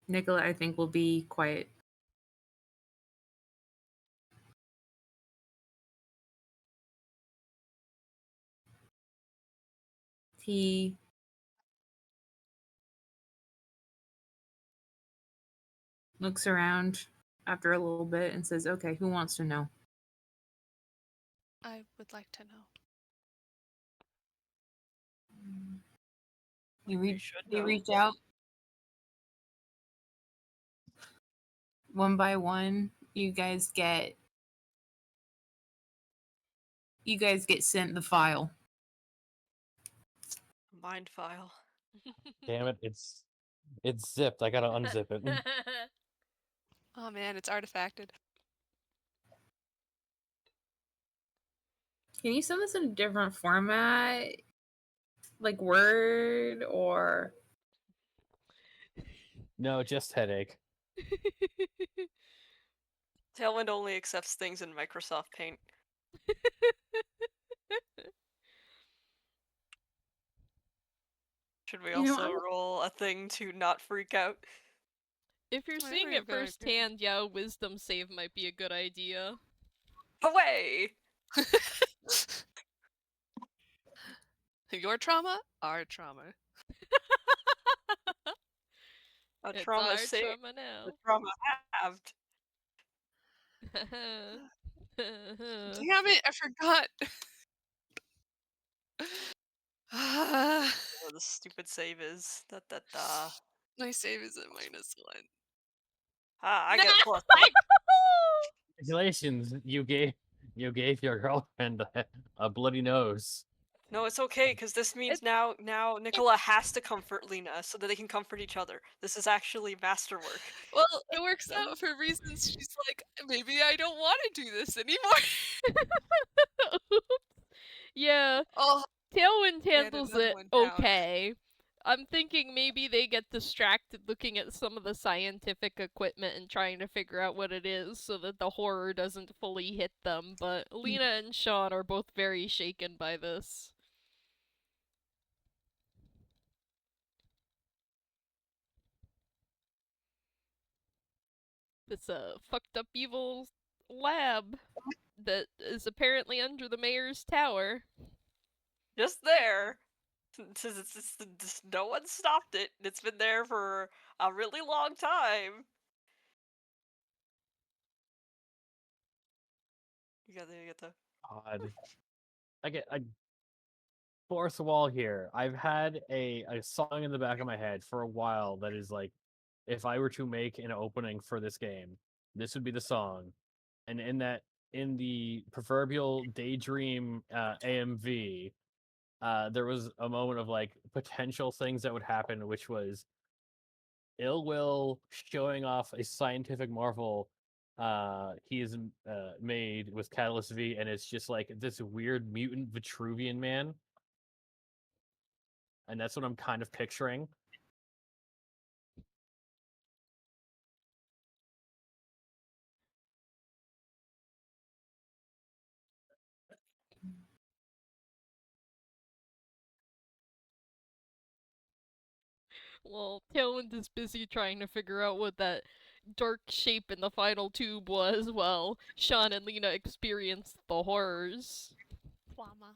Nikola, I think, will be quiet. He looks around after a little bit and says, "Okay, who wants to know?" I would like to know. You We reach. should They know. reach out one by one. You guys get sent the file. Mind file. Damn it! It's zipped. I gotta unzip it. Oh man, it's artifacted. Can you send this in a different format, like Word or? No, just headache. Tailwind only accepts things in Microsoft Paint. Should we You know, also roll a thing to not freak out? If you're I seeing think it we're good. firsthand, yeah, a wisdom save might be a good idea. Away! Your trauma, our trauma. A It's trauma our saved. trauma now. A trauma halved. Damn it, I forgot. What the stupid save is. Da da da. My save is at -1. Ah, I get a plus. Congratulations, you gave your girlfriend a bloody nose. No, it's okay, because this means now Nikola has to comfort Lina so that they can comfort each other. This is actually masterwork. Well, it works out for reasons she's like, maybe I don't want to do this anymore. Yeah, Oh, Tailwind had handles another it one down. okay. I'm thinking maybe they get distracted looking at some of the scientific equipment and trying to figure out what it is so that the horror doesn't fully hit them, but Lina and Sean are both very shaken by this. This fucked up evil lab that is apparently under the mayor's tower. Just there. No one stopped it. It's been there for a really long time. You get the. God. I get fourth wall here. I've had a song in the back of my head for a while that is like, if I were to make an opening for this game, this would be the song. And in the proverbial daydream AMV, there was a moment of like potential things that would happen, which was Ill Will showing off a scientific marvel he has made with Catalyst V, and it's just like this weird mutant Vitruvian man. And that's what I'm kind of picturing. Well, Tailwind is busy trying to figure out what that dark shape in the final tube was while Sean and Lina experienced the horrors. Llama.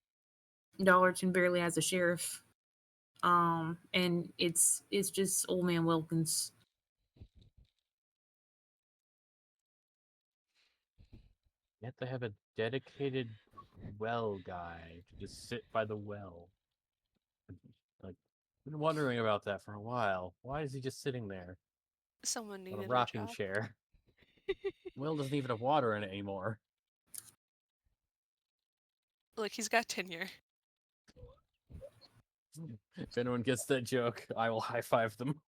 Dollarton barely has a sheriff. And it's just old man Wilkins. You have to have a dedicated well guy to just sit by the well. Like, been wondering about that for a while. Why is he just sitting there Someone on a needed a rocking job. chair? Well doesn't even have water in it anymore. Look, he's got tenure. If anyone gets that joke, I will high five them.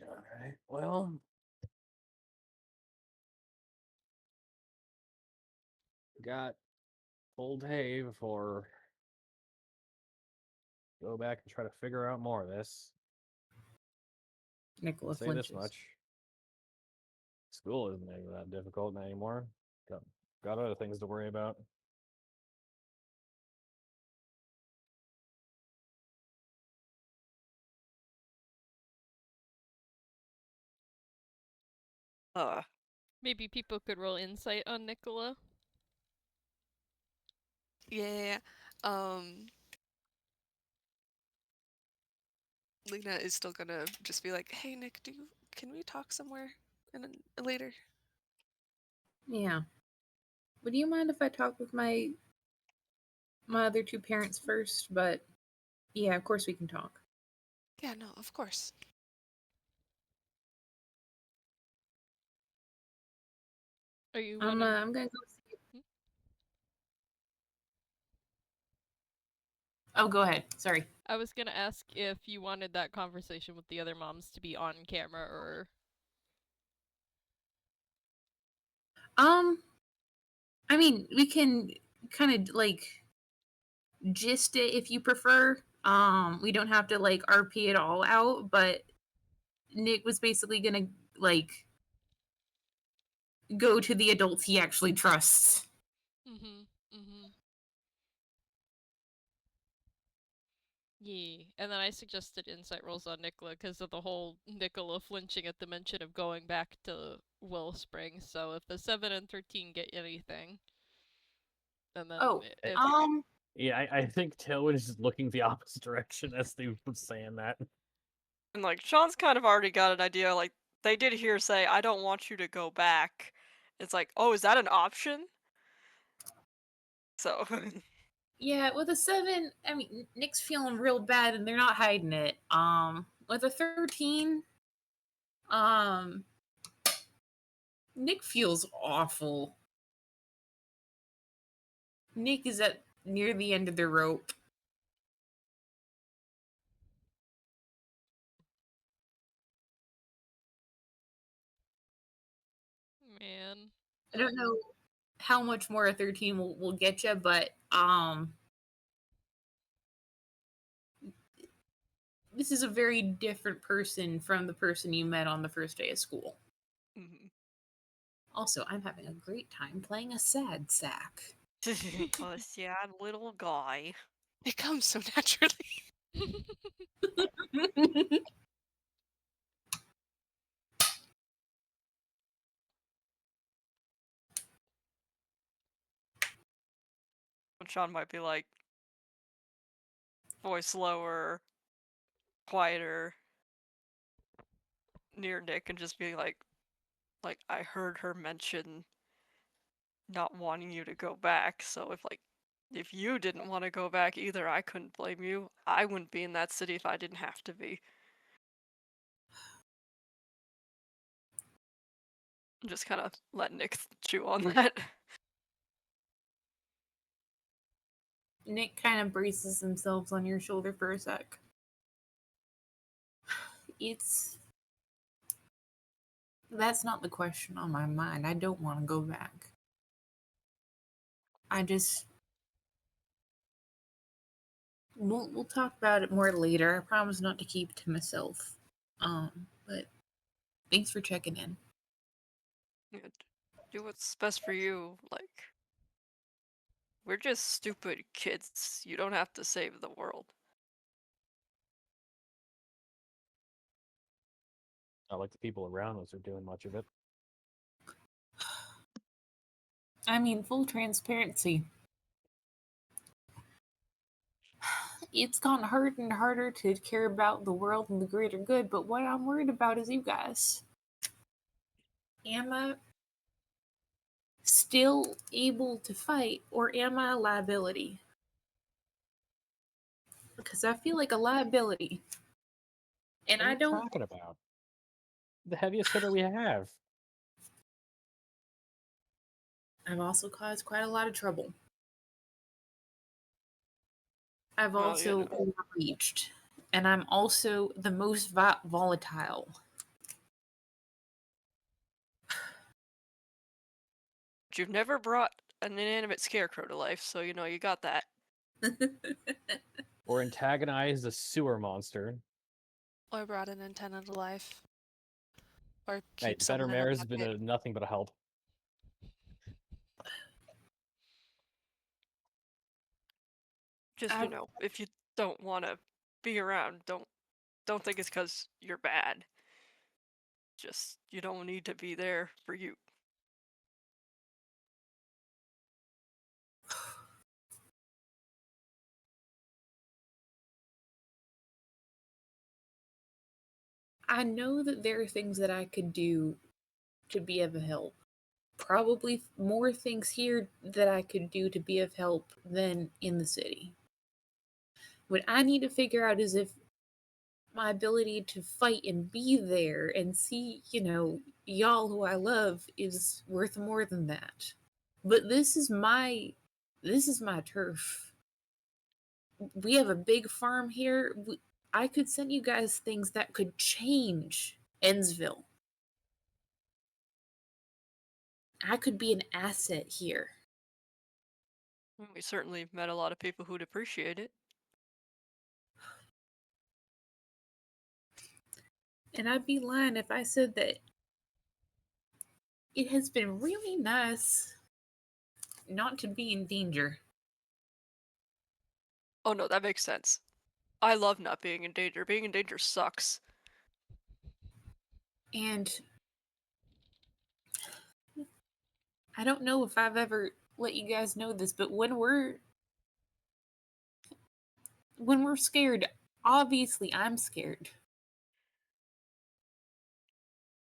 Alright, well. Got full day before go back and try to figure out more of this. Nikola Say this flinches. much. School isn't even that difficult anymore. Got other things to worry about. Maybe people could roll insight on Nikola. Yeah. Lina is still gonna just be like, "Hey Nick, can we talk somewhere later?" Yeah. Would you mind if I talk with my other two parents first? But yeah, of course we can talk. Yeah, no, of course. Are you I'm wanting? I'm gonna go see. Oh, go ahead. Sorry. I was gonna ask if you wanted that conversation with the other moms to be on camera or. I mean, we can kind of like gist it if you prefer. We don't have to like RP it all out, but Nick was basically gonna like go to the adults he actually trusts. Yeah, and then I suggested insight rolls on Nikola because of the whole Nikola flinching at the mention of going back to Wellspring. So if the 7 and 13 get anything, and then Oh, if Yeah, I think Tailwind is just looking the opposite direction as they were saying that. And like Sean's kind of already got an idea. Like they did here say, "I don't want you to go back." It's like, oh, is that an option? So yeah, with a 7, I mean, Nick's feeling real bad and they're not hiding it. With a 13, um, Nick feels awful. Nick is at near the end of the rope. man, I don't know how much more a 13 will get you, but this is a very different person from the person you met on the first day of school. Mhm. Also, I'm having a great time playing a sad sack. a sad little guy. It comes so naturally. Sean might be like, voice lower, quieter, near Nick, and just be like, I heard her mention not wanting you to go back. So if you didn't want to go back either, I couldn't blame you. I wouldn't be in that city if I didn't have to be. Just kind of let Nick chew on that. Nick kind of braces himself on your shoulder for a sec. That's not the question on my mind. I don't want to go back. We'll talk about it more later. I promise not to keep it to myself. But thanks for checking in. Yeah, do what's best for you. Like, We're just stupid kids. You don't have to save the world. Not like the people around us are doing much of it. I mean, full transparency. It's gotten harder and harder to care about the world and the greater good, but what I'm worried about is you guys. Am I still able to fight, or am I a liability? Because I feel like a liability. And What are I you don't. talking about? The heaviest hitter we have. I've also caused quite a lot of trouble. I've Well, you also know. overreached. And I'm also the most volatile. But you've never brought an inanimate scarecrow to life, so you know you got that. Or antagonize a sewer monster. Or brought an antenna to life. Or Hey, keep the better someone in a mayor has been bucket. nothing but a help. Just I, you know, if you don't want to be around, don't think it's because you're bad. Just you don't need to be there for you. I know that there are things that I could do to be of help. Probably more things here that I could do to be of help than in the city. What I need to figure out is if my ability to fight and be there and see, y'all who I love is worth more than that. But this is my turf. We have a big farm here. I could send you guys things that could change Ensville. I could be an asset here. We certainly met a lot of people who'd appreciate it. And I'd be lying if I said that it has been really nice not to be in danger. Oh no, that makes sense. I love not being in danger. Being in danger sucks. And I don't know if I've ever let you guys know this, but when we're scared, obviously I'm scared.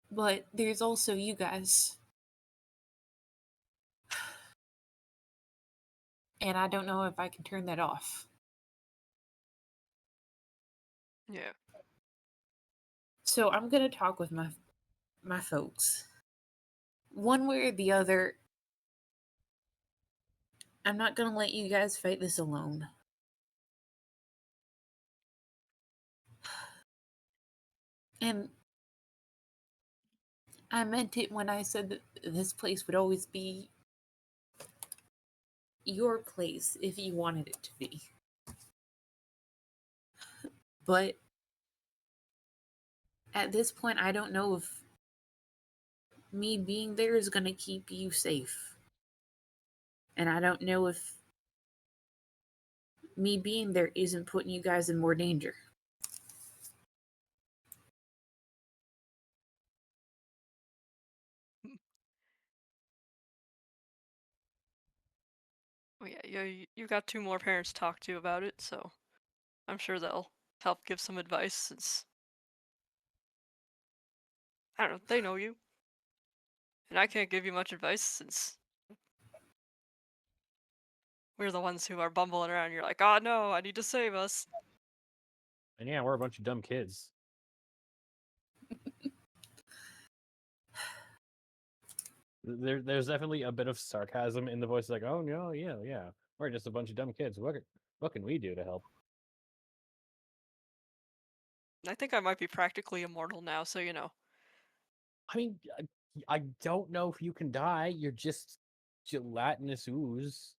But there's also you guys. And I don't know if I can turn that off. Yeah. So I'm gonna talk with my folks. One way or the other, I'm not gonna let you guys fight this alone. And I meant it when I said that this place would always be your place if you wanted it to be. But at this point, I don't know if me being there is going to keep you safe. And I don't know if me being there isn't putting you guys in more danger. Well, yeah, you got two more parents to talk to about it, so I'm sure they'll help give some advice since I don't know, they know you. And I can't give you much advice since we're the ones who are bumbling around. You're like, oh no, I need to save us. And yeah, we're a bunch of dumb kids. There's definitely a bit of sarcasm in the voice, like, "Oh no, yeah, we're just a bunch of dumb kids. What can we do to help?" I think I might be practically immortal now, so you know. I mean, I don't know if you can die. You're just gelatinous ooze.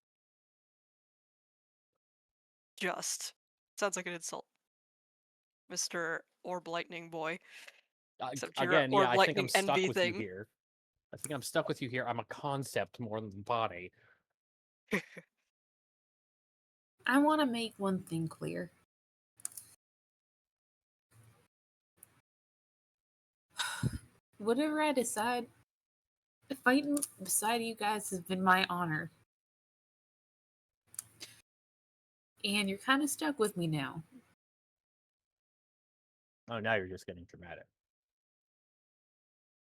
Just. Sounds like an insult. Mr. Orb Lightning Boy. Except you're a Again, yeah, Orb I think I'm Lightning stuck Envy with you thing. here. I think I'm stuck with you here. I'm a concept more than the body. I want to make one thing clear. Whatever I decide, fighting beside you guys has been my honor. And you're kind of stuck with me now. Oh, now you're just getting dramatic.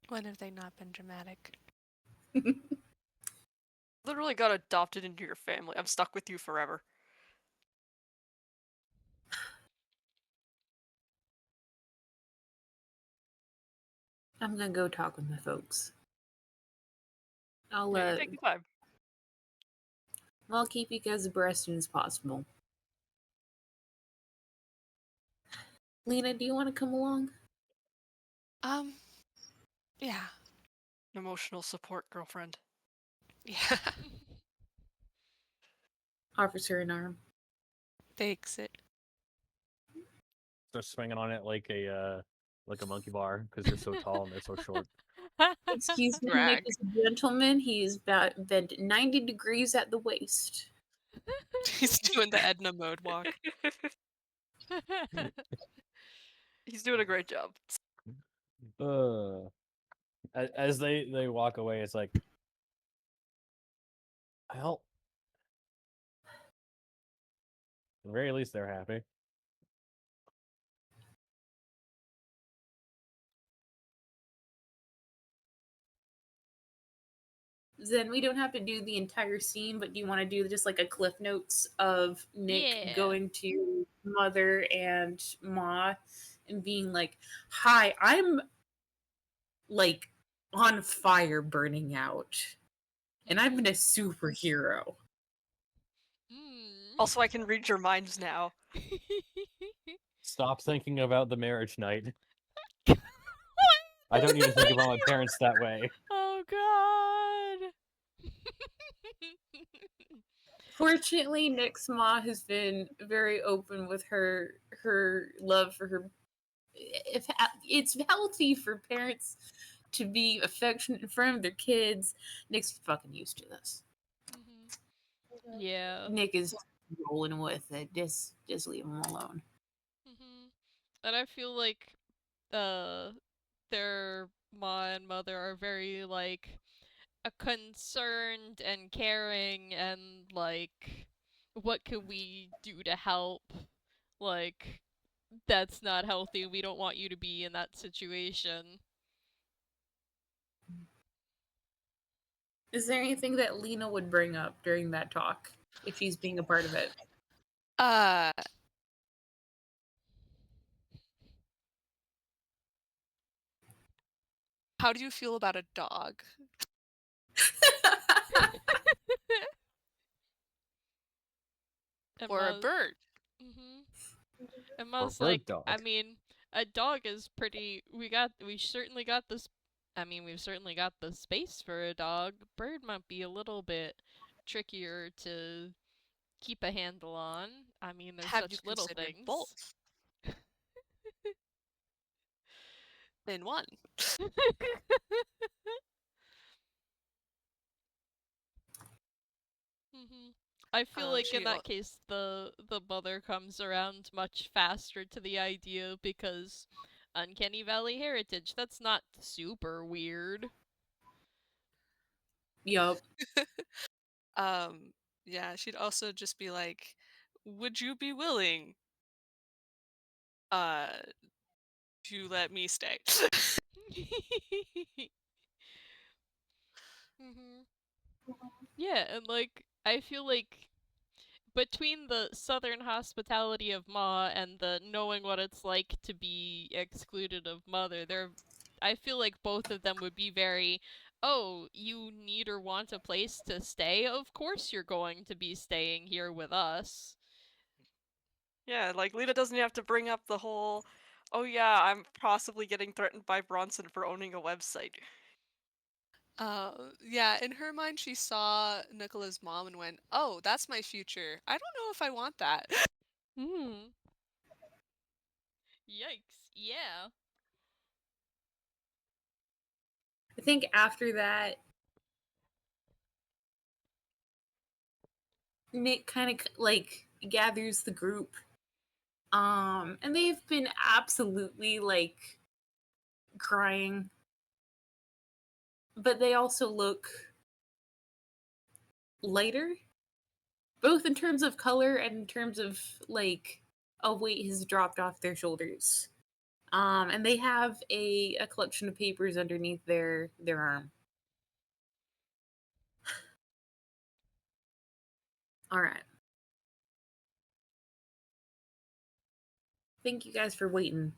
When have they not been dramatic? Literally got adopted into your family. I'm stuck with you forever. I'm gonna go talk with my folks. I'll Yeah, you take your time. I'll keep you guys abreast as soon as possible. Lina, do you want to come along? Yeah. Emotional support, girlfriend. Yeah. Offers her an arm. Takes it. Start swinging on it like a monkey bar because you're so tall and they're so short. Excuse me, Drag. Nick is a gentleman. He is about bent 90 degrees at the waist. He's doing the Edna mode walk. He's doing a great job. As they walk away, it's like, well, at the very least they're happy. Then we don't have to do the entire scene, but do you want to do just like a cliff notes of Nick Yeah. going to Mother and Ma and being like, "Hi, I'm like on fire, burning out, and I've been a superhero." Mm. Also, I can read your minds now. Stop thinking about the marriage night. I don't need to think about my parents that way. Oh God. Fortunately, Nick's Ma has been very open with her love for her. If it's healthy for parents to be affectionate in front of their kids, Nick's fucking used to this. Yeah. Nick is rolling with it. Just leave him alone. And I feel like their ma and mother are very like concerned and caring and like what can we do to help? Like that's not healthy. We don't want you to be in that situation. Is there anything that Lina would bring up during that talk if she's being a part of it? How do you feel about a dog? And Or a Ma's- bird? And Or Ma's bird like, dog. I mean, a dog is pretty. We certainly got this. I mean, we've certainly got the space for a dog. Bird might be a little bit trickier to keep a handle on. I mean, there's Have you such little considered things. both in one? I feel like She in that case, the mother comes around much faster to the idea because Uncanny Valley heritage. That's not super weird. Yup. Yeah, she'd also just be like, would you be willing to let me stay? Yeah, and like I feel like between the southern hospitality of Ma and the knowing what it's like to be excluded of Mother, I feel like both of them would be very, oh, you need or want a place to stay? Of course you're going to be staying here with us. Yeah, like Lita doesn't have to bring up the whole, oh yeah, I'm possibly getting threatened by Bronson for owning a website. Yeah, in her mind, she saw Nikola's mom and went, oh, that's my future. I don't know if I want that. Yikes, yeah. I think after that, Nick kind of like gathers the group. And they've been absolutely like crying, but they also look lighter, both in terms of color and in terms of like a weight has dropped off their shoulders. And they have a collection of papers underneath their arm. All right. Thank you guys for waiting.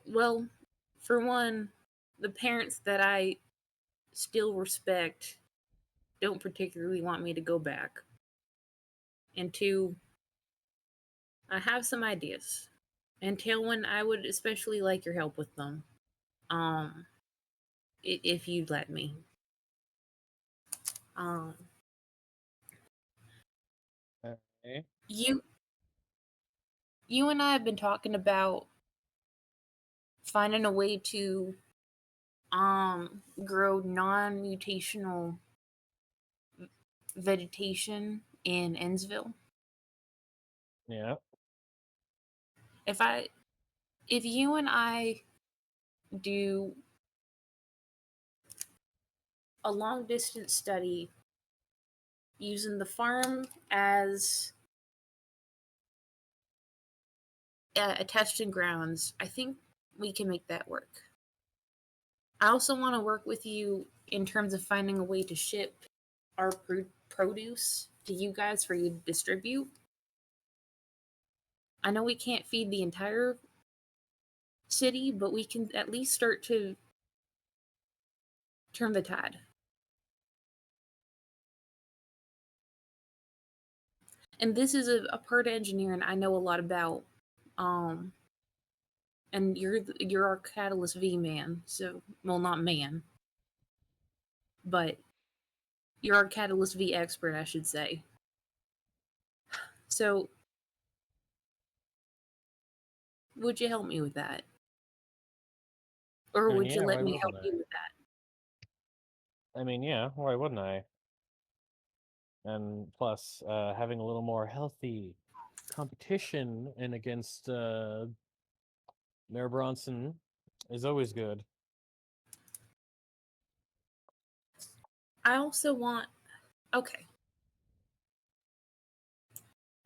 Well, for one, the parents that I still respect don't particularly want me to go back. And two, I have some ideas. And Tailwind, I would especially like your help with them. Um, if you'd let me. Um, Okay. you and I have been talking about finding a way to grow non-mutational vegetation in Ensville. Yeah. If you and I do a long distance study using the farm as a testing grounds, I think we can make that work. I also want to work with you in terms of finding a way to ship our produce to you guys for you to distribute. I know we can't feed the entire city, but we can at least start to turn the tide. And this is a part of engineering I know a lot about. And you're our Catalyst V man, so well, not man, but you're our Catalyst V expert, I should say. So, would you help me with that? Or I mean, would you yeah, let why me help wouldn't you with that? I mean, yeah, why wouldn't I? And plus, having a little more healthy competition and against Mayor Bronson is always good. I also want. Okay.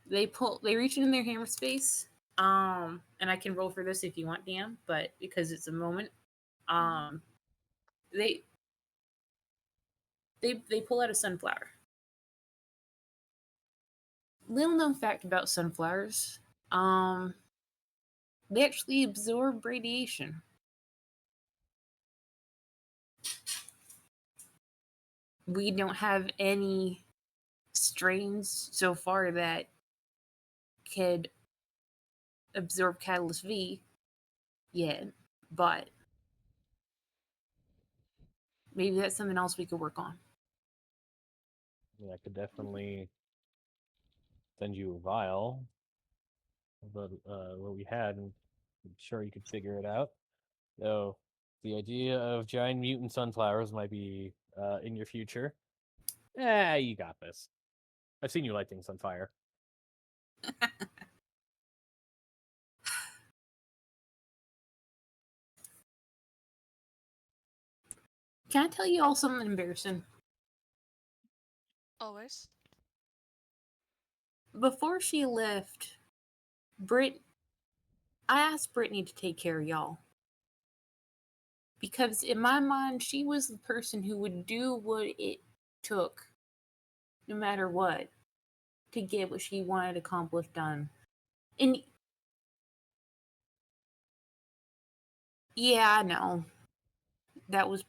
They reach in their hammer space. And I can roll for this if you want, Dan, but because it's a moment, they they pull out a sunflower. Little known fact about sunflowers, they actually absorb radiation. We don't have any strains so far that could absorb Catalyst V yet, but maybe that's something else we could work on. I could definitely send you a vial of what we had, and I'm sure you could figure it out. So, the idea of giant mutant sunflowers might be in your future. You got this. I've seen you light things on fire. Can I tell you all something embarrassing? Always. Before she left, I asked Brittany to take care of y'all. Because in my mind, she was the person who would do what it took, no matter what, to get what she wanted accomplished done. And yeah, I know. That was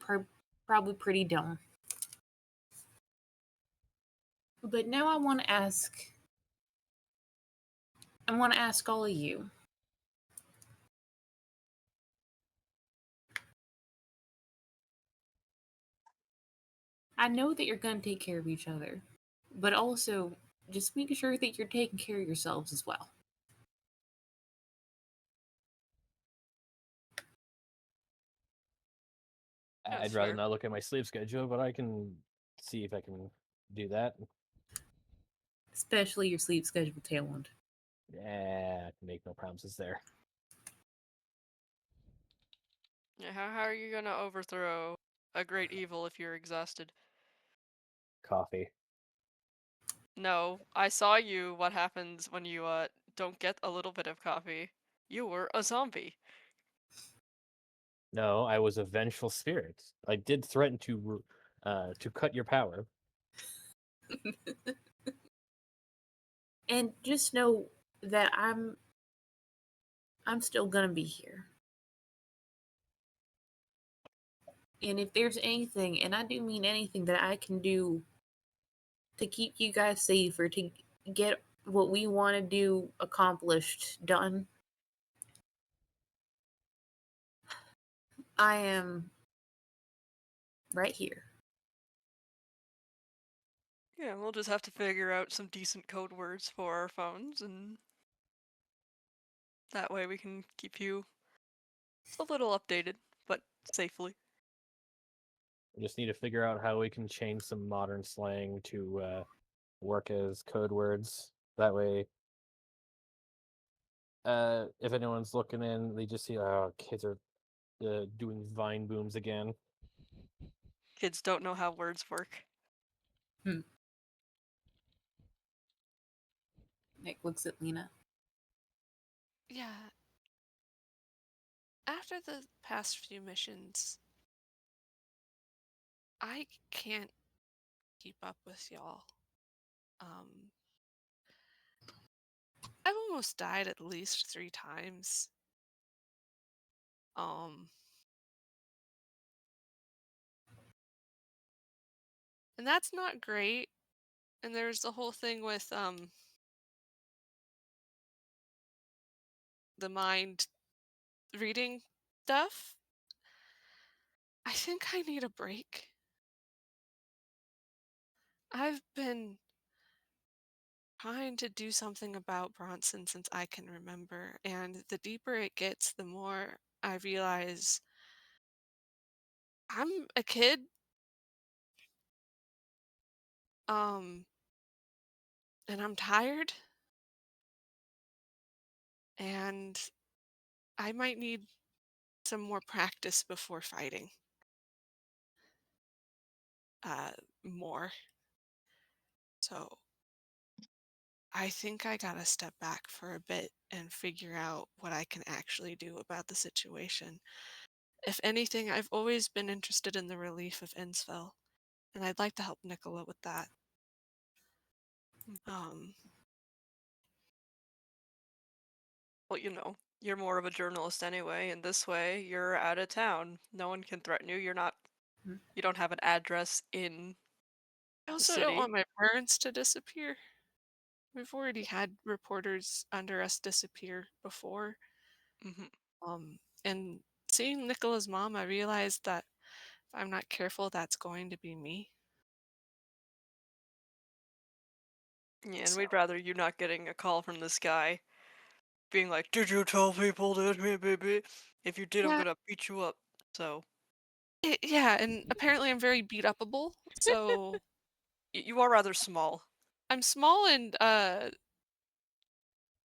probably pretty dumb. But now I want to ask all of you. I know that you're going to take care of each other, but also just make sure that you're taking care of yourselves as well. That's I'd rather fair. not look at my sleep schedule, but I can see if I can do that. Especially your sleep schedule, Tailwind. Yeah, I can make no promises there. Yeah, how are you gonna overthrow a great evil if you're exhausted? Coffee. No, I saw you. What happens when you don't get a little bit of coffee? You were a zombie. No, I was a vengeful spirit. I did threaten to cut your power. And just know that I'm still gonna be here. And if there's anything, and I do mean anything that I can do to keep you guys safe or to get what we want to do accomplished done, I am right here. Yeah, we'll just have to figure out some decent code words for our phones, and that way we can keep you a little updated, but safely. We just need to figure out how we can change some modern slang to work as code words. That way, if anyone's looking in, they just see, oh, kids are doing vine booms again. Kids don't know how words work. Nick looks at Lina. Yeah. After the past few missions, I can't keep up with y'all. I've almost died at least 3 times. Um, and that's not great. And there's the whole thing with the mind reading stuff. I think I need a break. I've been trying to do something about Bronson since I can remember, and the deeper it gets, the more I realize I'm a kid. Um, and I'm tired, and I might need some more practice before fighting. Uh, more. So I think I gotta step back for a bit and figure out what I can actually do about the situation. If anything, I've always been interested in the relief of Innsville, and I'd like to help Nikola with that. Um, Well, you're more of a journalist anyway, and this way you're out of town. No one can threaten you. You don't have an address in I the also don't city. want my parents to disappear. We've already had reporters under us disappear before. Hmm. And seeing Nikola's mom, I realized that if I'm not careful, that's going to be me. Yeah, and So, we'd rather you not getting a call from this guy being like, "Did you tell people that, hey, baby? If you did, I'm yeah, gonna beat you up." So yeah, and apparently I'm very beat upable. So you are rather small. I'm small and,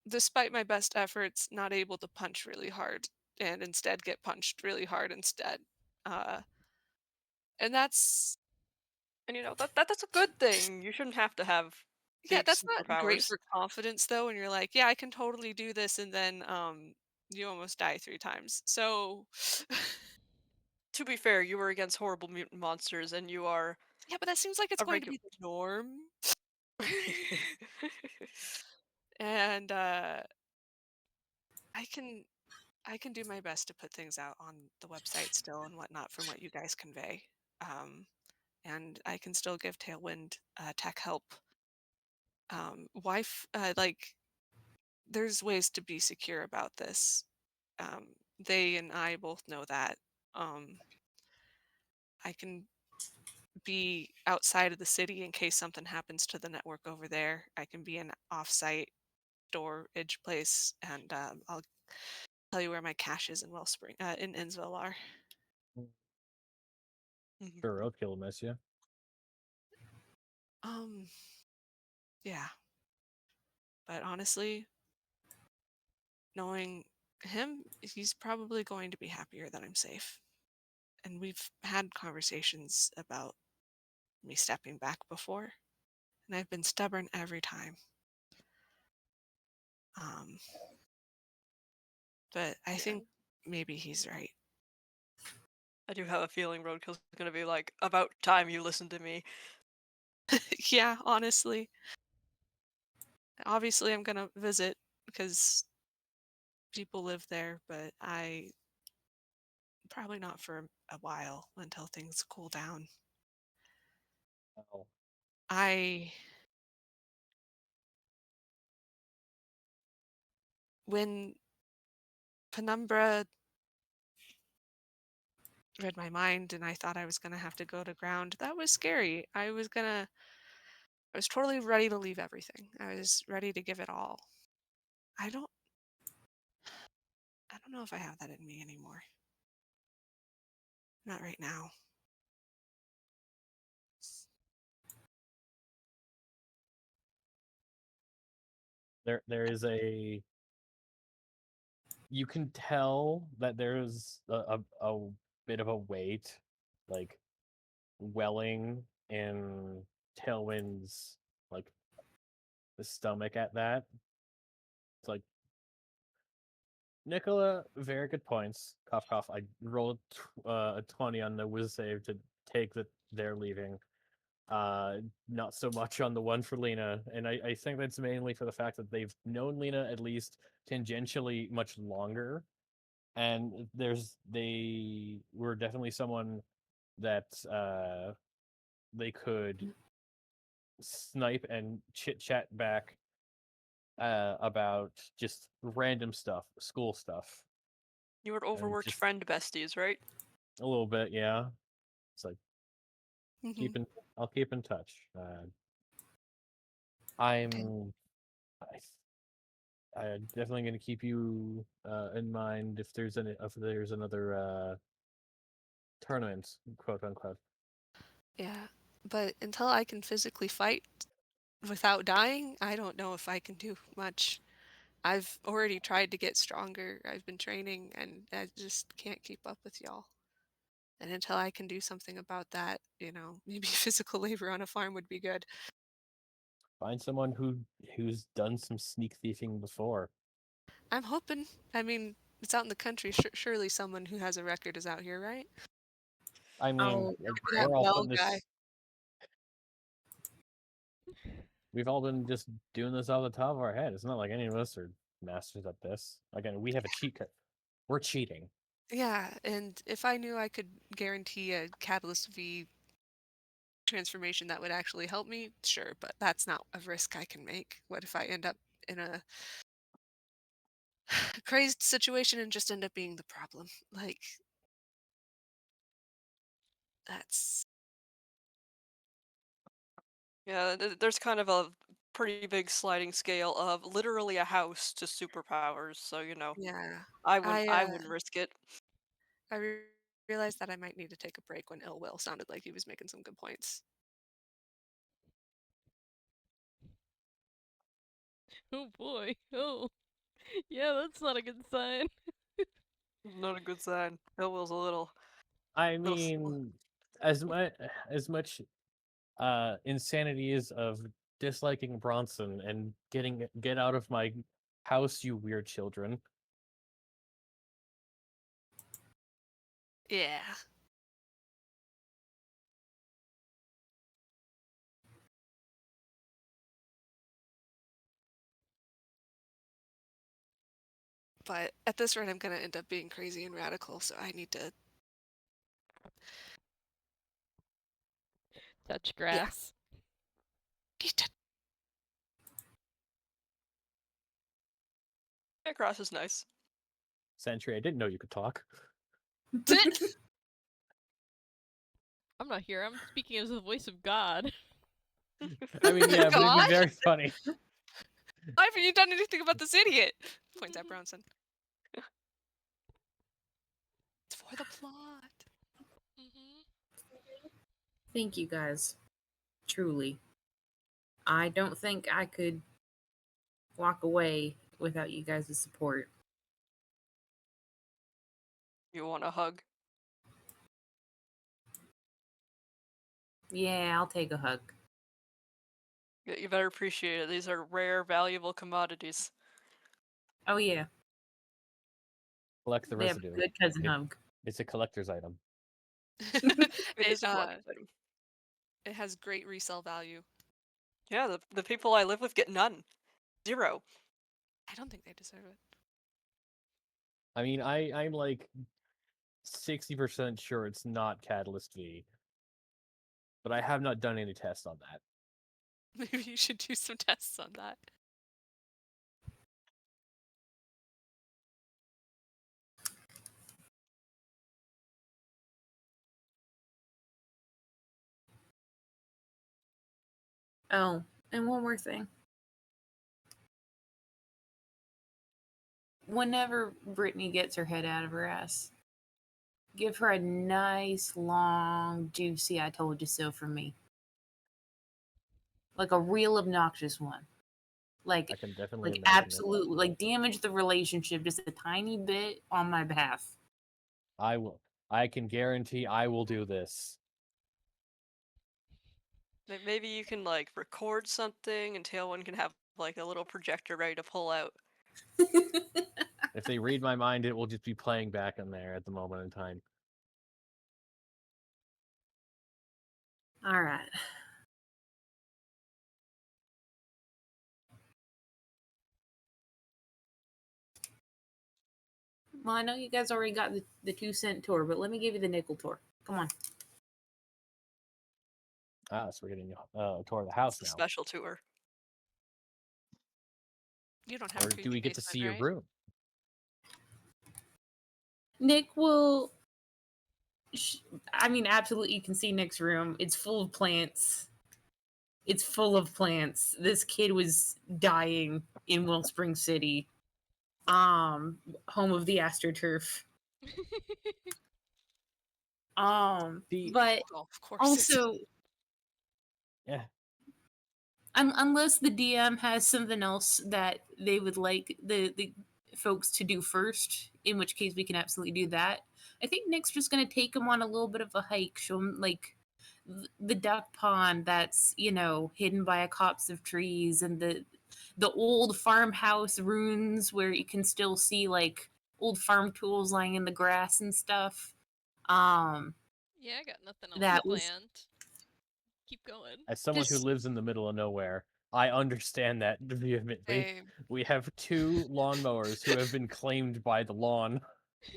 despite my best efforts, not able to punch really hard, and instead get punched really hard instead. Uh, and that's And that's a good thing. You shouldn't have to have yeah, big that's not great superpowers. for confidence though, when you're like, "Yeah, I can totally do this," and then, you almost die 3 times. So To be fair, you were against horrible mutant monsters, and you are yeah, but that seems like it's a going to regular. be the norm, and, I can I can do my best to put things out on the website still and whatnot from what you guys convey. Um, and I can still give Tailwind tech help. Like, there's ways to be secure about this. They and I both know that. Um, I can be outside of the city in case something happens to the network over there. I can be an offsite storage place, and I'll tell you where my caches in Wellspring, in Innsville are. Sure, roadkill will miss you. Yeah. But honestly, knowing him, he's probably going to be happier that I'm safe. And we've had conversations about me stepping back before, and I've been stubborn every time. Um, but I think maybe he's right. I do have a feeling Roadkill's gonna be like, about time you listened to me. Yeah, honestly. Obviously, I'm gonna visit because people live there, but I probably not for a while until things cool down. Oh, I when Penumbra read my mind and I thought I was gonna have to go to ground, that was scary. I was totally ready to leave everything. I was ready to give it all. I don't I don't know if I have that in me anymore. Not right now. there is a. You can tell that there's a bit of a weight, like welling in Tailwind's like the stomach at that. It's like Nikola, very good points. Cough, cough. I rolled a 20 on the whiz save to take that they're leaving. Not so much on the one for Lina, and I think that's mainly for the fact that they've known Lina at least tangentially much longer, and they were definitely someone that they could snipe and chit chat back about just random stuff, school stuff. You were And overworked just friend besties, right? a little bit, yeah. It's like Hmm. I'll keep in touch. Okay. I'm I'm definitely going to keep you in mind if there's another tournament, quote unquote. Yeah. But until I can physically fight without dying, I don't know if I can do much. I've already tried to get stronger. I've been training and I just can't keep up with y'all. And until I can do something about that, maybe physical labor on a farm would be good. Find someone who's done some sneak thieving before. I'm hoping. I mean, it's out in the country. Surely someone who has a record is out here, right? I mean, Oh, Maybe that we're all Bell putting guy. this. We've all been just doing this off the top of our head. It's not like any of us are masters at this. Again, we have a cheat code. We're cheating. Yeah, and if I knew I could guarantee a Catalyst V transformation that would actually help me, sure, but that's not a risk I can make. What if I end up in a crazed situation and just end up being the problem? Like, that's. Yeah, there's kind of a pretty big sliding scale of literally a house to superpowers, so Yeah. I I wouldn't risk it. I re- realized that I might need to take a break when Ill Will sounded like he was making some good points. Oh boy. Oh. Yeah, that's not a good sign. Not a good sign. Hillwill's a I little. mean, as much insanity is of disliking Bronson and get out of my house, you weird children. Yeah. But at this rate, I'm going to end up being crazy and radical, so I need to. Touch Yeah. grass. Need to. Yeah, Cross is nice. Sentry, I didn't know you could talk. I'm not here. I'm speaking as the voice of God. I mean, yeah, but it'd be God? very funny. Why haven't you done anything about this idiot? Points at Bronson. It's for the plot. Mm-hmm. Thank you guys. Truly. I don't think I could walk away without you guys' support. You want a hug? Yeah, I'll take a hug. You better appreciate it. These are rare, valuable commodities. Oh yeah, Collect the they have residue. a good cousin It- hug. It's a collector's item. It it, is a collector's item. it has great resale value. Yeah, the people I live with get none. 0. I don't think they deserve it. I mean, I'm like 60% sure it's not Catalyst V, but I have not done any tests on that. Maybe you should do some tests on that. Oh, and one more thing. Whenever Brittany gets her head out of her ass, give her a nice, long, juicy "I told you so" from me. Like a real obnoxious one. I can definitely Like imagine absolutely, like damage the relationship just a tiny bit on my behalf. it. I will. I can guarantee I will do this. Maybe you can like record something and Tailwind can have like a little projector ready to pull out. If they read my mind, it will just be playing back in there at the moment in time. All right. Well, I know you guys already got the 2 cent tour, but let me give you the nickel tour. Come on. Ah, so we're getting a tour of the house It's a now. special tour. You don't have Or a do we get to basement, see your right? room? Nick will. I mean, absolutely, you can see Nick's room. It's full of plants. It's full of plants. This kid was dying in Wellspring City, home of the AstroTurf. The But Oh, of course. also, yeah, unless the DM has something else that they would like the folks to do first, in which case we can absolutely do that. I think Nick's just gonna take him on a little bit of a hike, show him like the duck pond that's hidden by a copse of trees, and the old farmhouse ruins where you can still see like old farm tools lying in the grass and stuff. Yeah, I got nothing else That was planned. Keep going. as someone who just lives in the middle of nowhere, I understand that vehemently. Same. We have 2 lawnmowers who have been claimed by the lawn.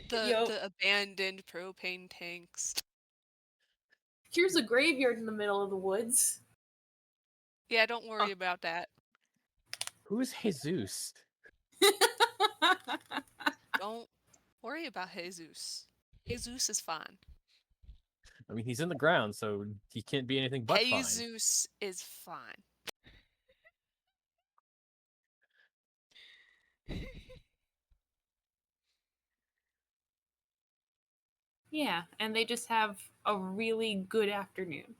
The abandoned propane tanks. here's a graveyard in the middle of the woods. Yeah, don't worry about that. Who's Jesus? Don't worry about Jesus. Jesus is fine. I mean, he's in the ground, so he can't be anything but fine. Jesus is fine. Yeah, and they just have a really good afternoon.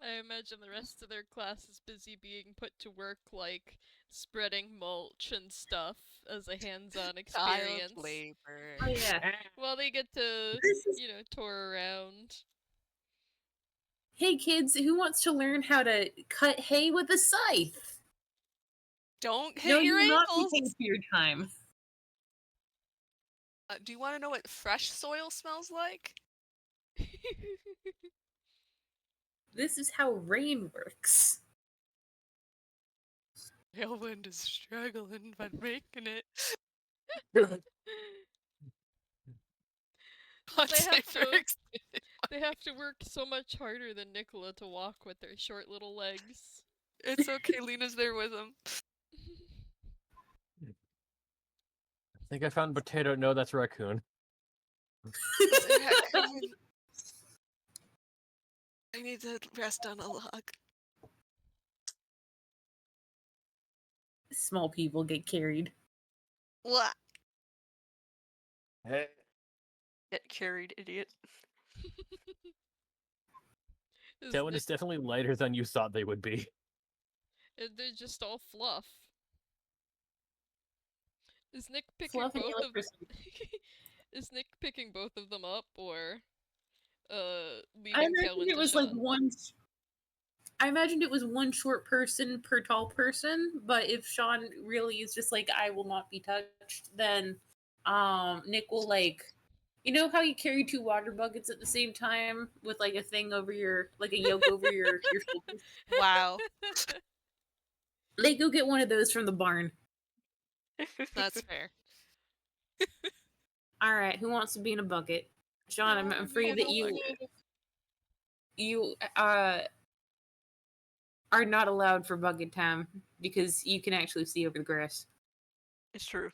I imagine the rest of their class is busy being put to work, like spreading mulch and stuff as a hands-on experience. Child labor. Oh yeah. Well, they get to, This is- tour around. Hey kids, who wants to learn how to cut hay with a scythe? Don't hit No, your you will not be ankles. paid for your time. Do you want to know what fresh soil smells like? This is how rain works. Tailwind is struggling but making it. They have to- They have to work so much harder than Nikola to walk with their short little legs. It's okay, Lina's there with him. I think I found a potato. No, that's a raccoon. It's a raccoon. I need to rest on a log. Small people get carried. What? Get carried, idiot. That one is definitely lighter than you thought they would be. They're just all fluff. Is Nick picking Fluff and both yellow of crystal. Is Nick picking both of them up, or I leaving imagined Tailwind it to was like Sean? one. I imagined it was one short person per tall person, but if Sean really is just like I will not be touched, then Nick will like, you know how you carry two water buckets at the same time with like a thing over your like a yoke over your shoulders. Wow, Like go get one of those from the barn. that's fair. All right, who wants to be in a bucket? Sean, I'm afraid that you are not allowed for bucket time because you can actually see over the grass. It's true.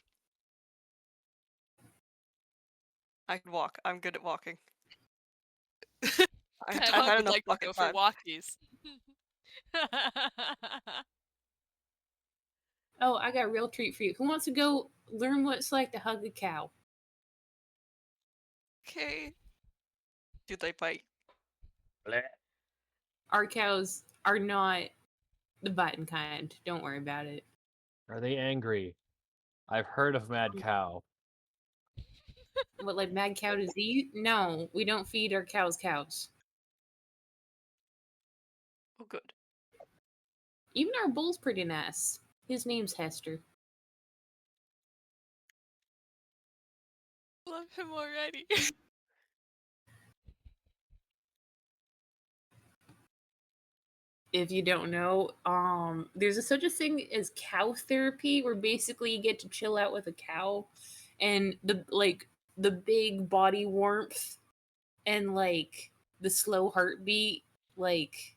I can walk. I'm good at walking. I've Time had would enough like to bucket go for time. walkies. Oh, I got a real treat for you. Who wants to go learn what it's like to hug a cow? Okay. Do they bite? Our cows are not the biting kind. Don't worry about it. Are they angry? I've heard of mad cow. What, like mad cow disease? No, we don't feed our cows cows. Oh, good. Even our bull's pretty nice. His name's Hester. Love him already. If you don't know, there's such a thing as cow therapy, where basically you get to chill out with a cow, and the big body warmth and like the slow heartbeat like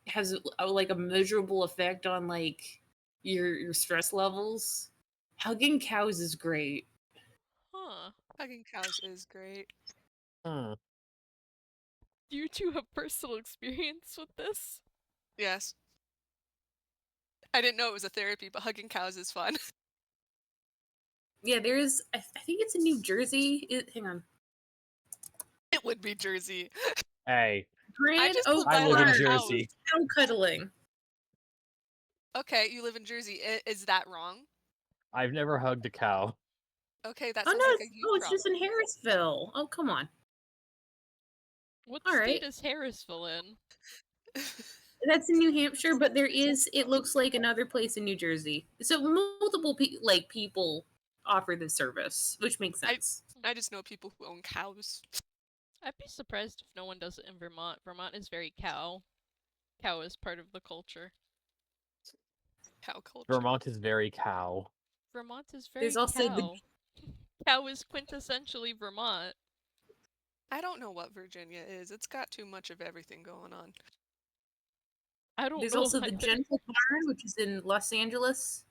has like a measurable effect on like your stress levels. Hugging cows is great. Huh. Hugging cows is great. Hmm. Do you two have personal experience with this? Yes. I didn't know it was a therapy, but hugging cows is fun. Yeah, there's I think it's in New Jersey. Hang on. It would be Jersey. Hey, Grand just Oak live I live in by Farm. house. Jersey. Cow cuddling. Okay, you live in Jersey. Is that wrong? I've never hugged a cow. Okay, that Oh sounds no, like a you it's just in Harrisville. Oh come on. What All state right. is Harrisville in? That's in New Hampshire, but there is. It looks like another place in New Jersey. So multiple people offer this service, which makes sense. I just know people who own cows. I'd be surprised if no one does it in Vermont. Vermont is very cow. Cow is part of the culture. Cow culture. Vermont is very cow. Vermont is very There's also the cow. Cow is quintessentially Vermont. I don't know what Virginia is. It's got too much of everything going on. I don't there's know. also the Gentle Barn, which is in Los Angeles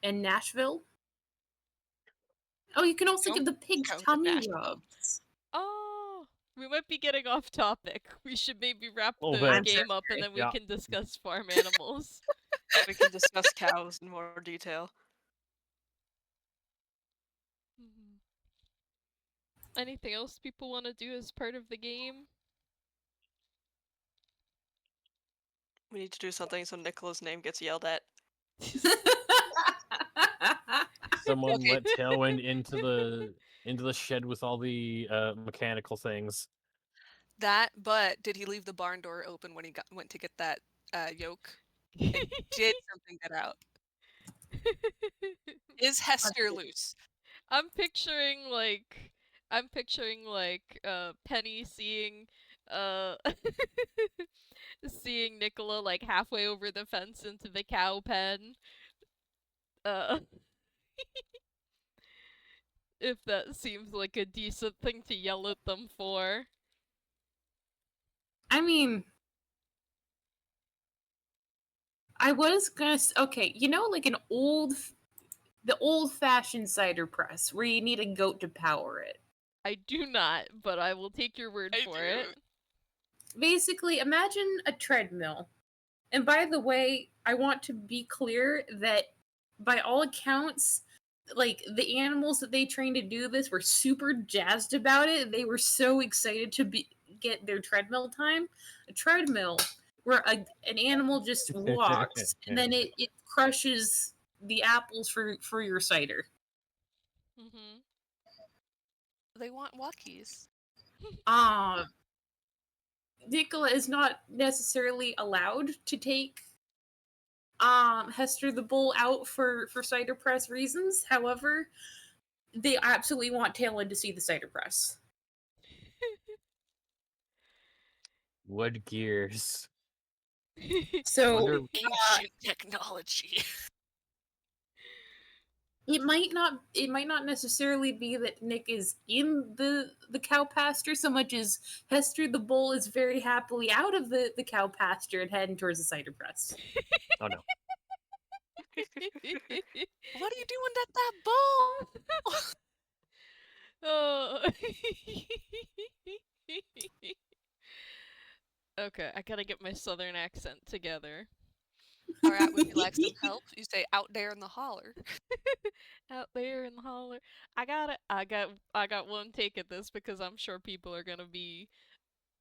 and Nashville. Oh, you can also Don't give the pigs go to tummy Nashville. rubs. Oh, we might be getting off topic. We should maybe wrap Oh, the man. game up and then we Yeah. can discuss farm animals. We can discuss cows in more detail. Mhm. Anything else people want to do as part of the game? We need to do something so Nikola's name gets yelled at. Someone Okay. let Tailwind into the shed with all the mechanical things. That, but did he leave the barn door open when he went to get that yoke? And did something get out? Is Hester loose? I'm picturing Penny seeing seeing Nikola like halfway over the fence into the cow pen. If that seems like a decent thing to yell at them for. I mean, I was gonna. Okay, you know, like the old-fashioned cider press, where you need a goat to power it. I do not, but I will take your word I for do. it. Basically, imagine a treadmill. And by the way, I want to be clear that by all accounts, like the animals that they trained to do this were super jazzed about it. They were so excited to get their treadmill time. A treadmill where an animal just walks and then it crushes the apples for your cider. Mm-hmm. They want walkies. Nikola is not necessarily allowed to take Hester the Bull out for cider press reasons. However, they absolutely want Talon to see the cider press. Wood gears. So Wonder- Ancient technology. it might not necessarily be that Nick is in the cow pasture so much as Hester the Bull is very happily out of the cow pasture and heading towards the cider press. Oh no. What are you doing at that bull? Oh. Okay, I gotta get my southern accent together. Alright, would you like some help? You say out there in the holler. Out there in the holler. I got one take at this because I'm sure people are gonna be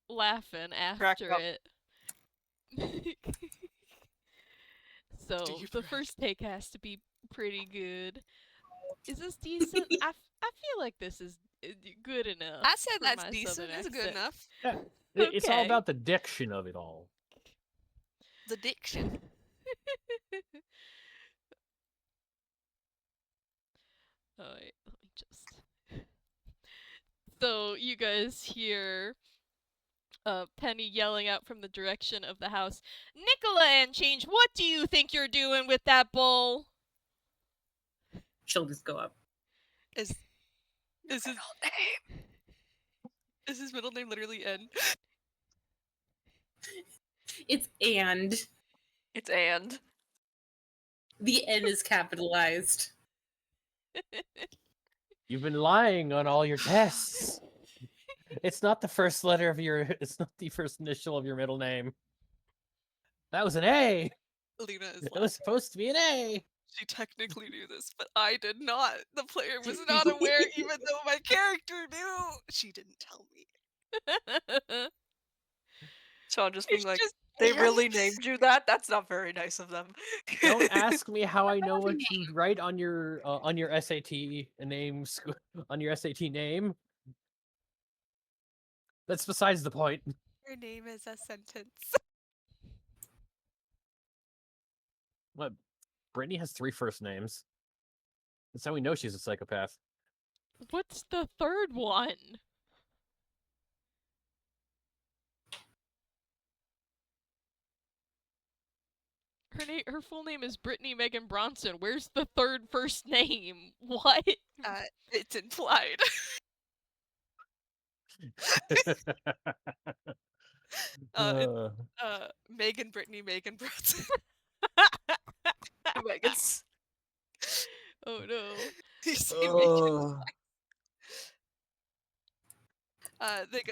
laughing after up. it. So Deep the breath. first take has to be pretty good. Is this decent? I feel like this is good enough. I said for that's my decent. southern It's good accent. enough. Yeah, it's all Okay. about the diction of it all. The diction. Alright, let me just. So you guys hear Penny yelling out from the direction of the house, "Nikola and Change, what do you think you're doing with that bull?" Shoulders go up. Is his middle name literally N? It's and. It's and. The N is capitalized. You've been lying on all your tests. It's not the first letter of your. It's not the first initial of your middle name. That was an A. Lina is It was laughing. supposed to be an A. She technically knew this, but I did not. The player was not aware, even though my character knew. She didn't tell me. Sean just being It's like, just they and. really named you that? That's not very nice of them. Don't ask me how I know what you write on your SAT name on your SAT name. That's besides the point. Your name is a sentence. What? Brittany has 3 first names. That's how we know she's a psychopath. What's the third one? Her full name is Brittany Megan Bronson. Where's the third first name? What? It's implied. Megan Brittany Megan Bronson. Megan's. Oh no. You say Megan.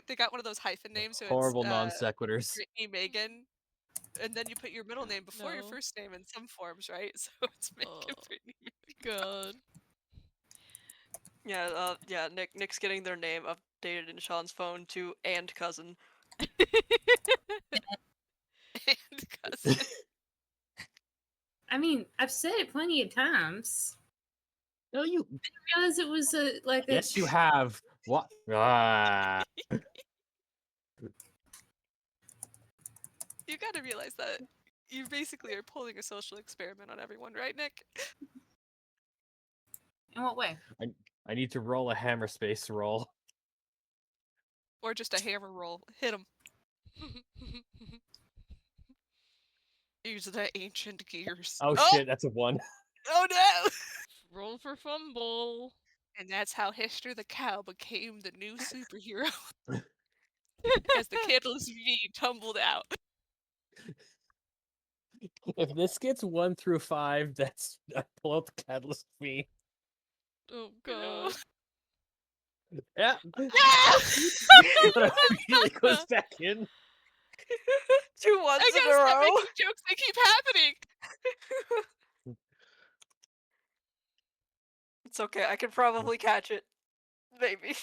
They got one of those hyphen names, so Horrible it's non sequiturs. Brittany Megan, and then you put your middle name before your No. first name in some forms, right? So it's Megan Oh. Brittany. God. Yeah, Nick's getting their name updated in Sean's phone to and cousin. And cousin. I mean, I've said it plenty of times. No, you. I didn't realize it was like a. Yes, you have. What? Ah. You gotta realize that you basically are pulling a social experiment on everyone, right, Nick? In what way? I need to roll a hammer space roll. Or just a hammer roll. Hit him. Use the ancient gears. Oh shit, that's a 1. Oh no! Roll for fumble. And that's how Hester the cow became the new superhero. As the Catalyst V tumbled out. If this gets 1 through 5, that's I pull out the catalyst V. Oh god. Yeah. But it immediately goes back in. 2 ones I in gotta a stop row. making jokes, they keep happening! It's okay. I can probably catch it. Maybe.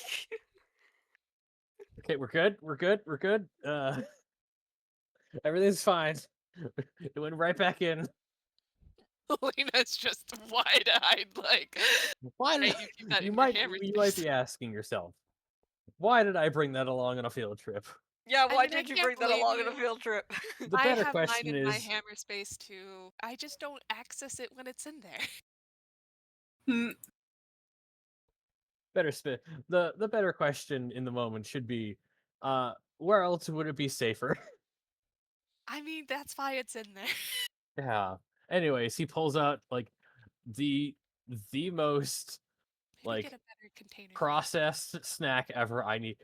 Okay, we're good. We're good. We're good. Everything's fine. It went right back in. Lena's just wide-eyed, like, Why did hey, you keep that you in your might hammer you might space. be asking yourself, why did I bring that along on a field trip? Yeah, I why mean, I did you can't bring that blame along on a you. field trip? The I better have mine question in my is hammer space too. I just don't access it when it's in there. Hmm. the better question in the moment should be, where else would it be safer? I mean, that's why it's in there. Yeah. Anyways, he pulls out like the the most Maybe get like a better container. processed snack ever. I need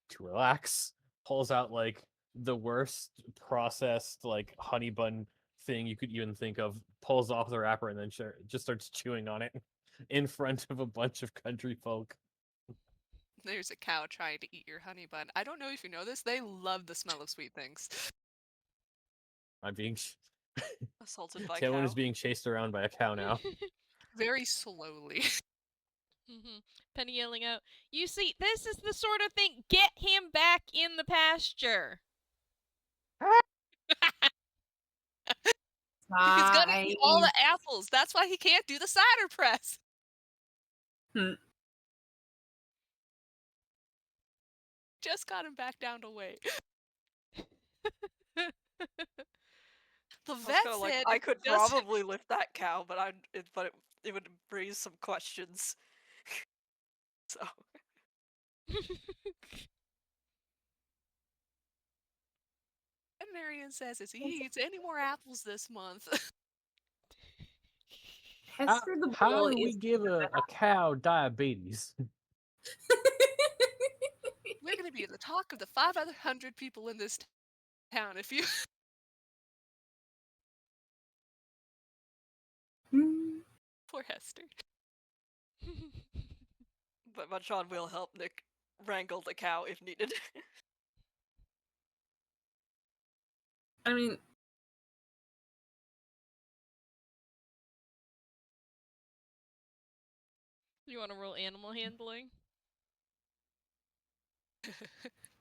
to relax. Pulls out like the worst processed like honey bun thing you could even think of. Pulls off the wrapper and then just starts chewing on it in front of a bunch of country folk. There's a cow trying to eat your honey bun. I don't know if you know this, they love the smell of sweet things. I'm being Assaulted by Tailwind cow. is being chased around by a cow now. Very slowly. Penny yelling out, "You see, this is the sort of thing. Get him back in the pasture." He's gonna eat all the Nice. apples. That's why he can't do the cider press. Hmm. Just got him back down to weight. The I was vet kinda like, said I could just probably lift that cow, but it would raise some questions. So veterinarian says if he eats any more apples this month, Hester the How Bull do we is give a cow diabetes? we're gonna be the talk of the 500 people in this town. If you Hmm. poor Hester. but Sean will help Nick wrangle the cow if needed. I mean, You want to roll animal handling?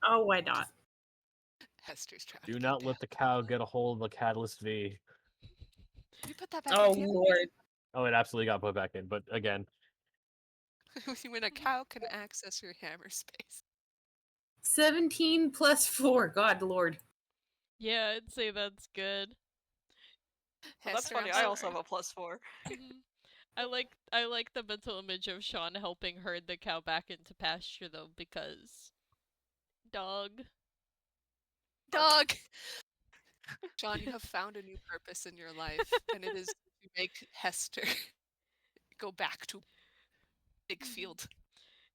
oh, why not? Hester's trying Do to not get let the down. cow get a hold of the Catalyst V. You put that back Oh, in the Lord. Oh, it absolutely got put back in, but again, when a cow can access your hammer space. 17 plus 4. God, Lord. Yeah, I'd say that's good. Well, that's Hester, funny. I'm I also sorry. have a +4. I like the mental image of Sean helping herd the cow back into pasture though, because dog. Dog! John, you have found a new purpose in your life, and it is to make Hester go back to big field.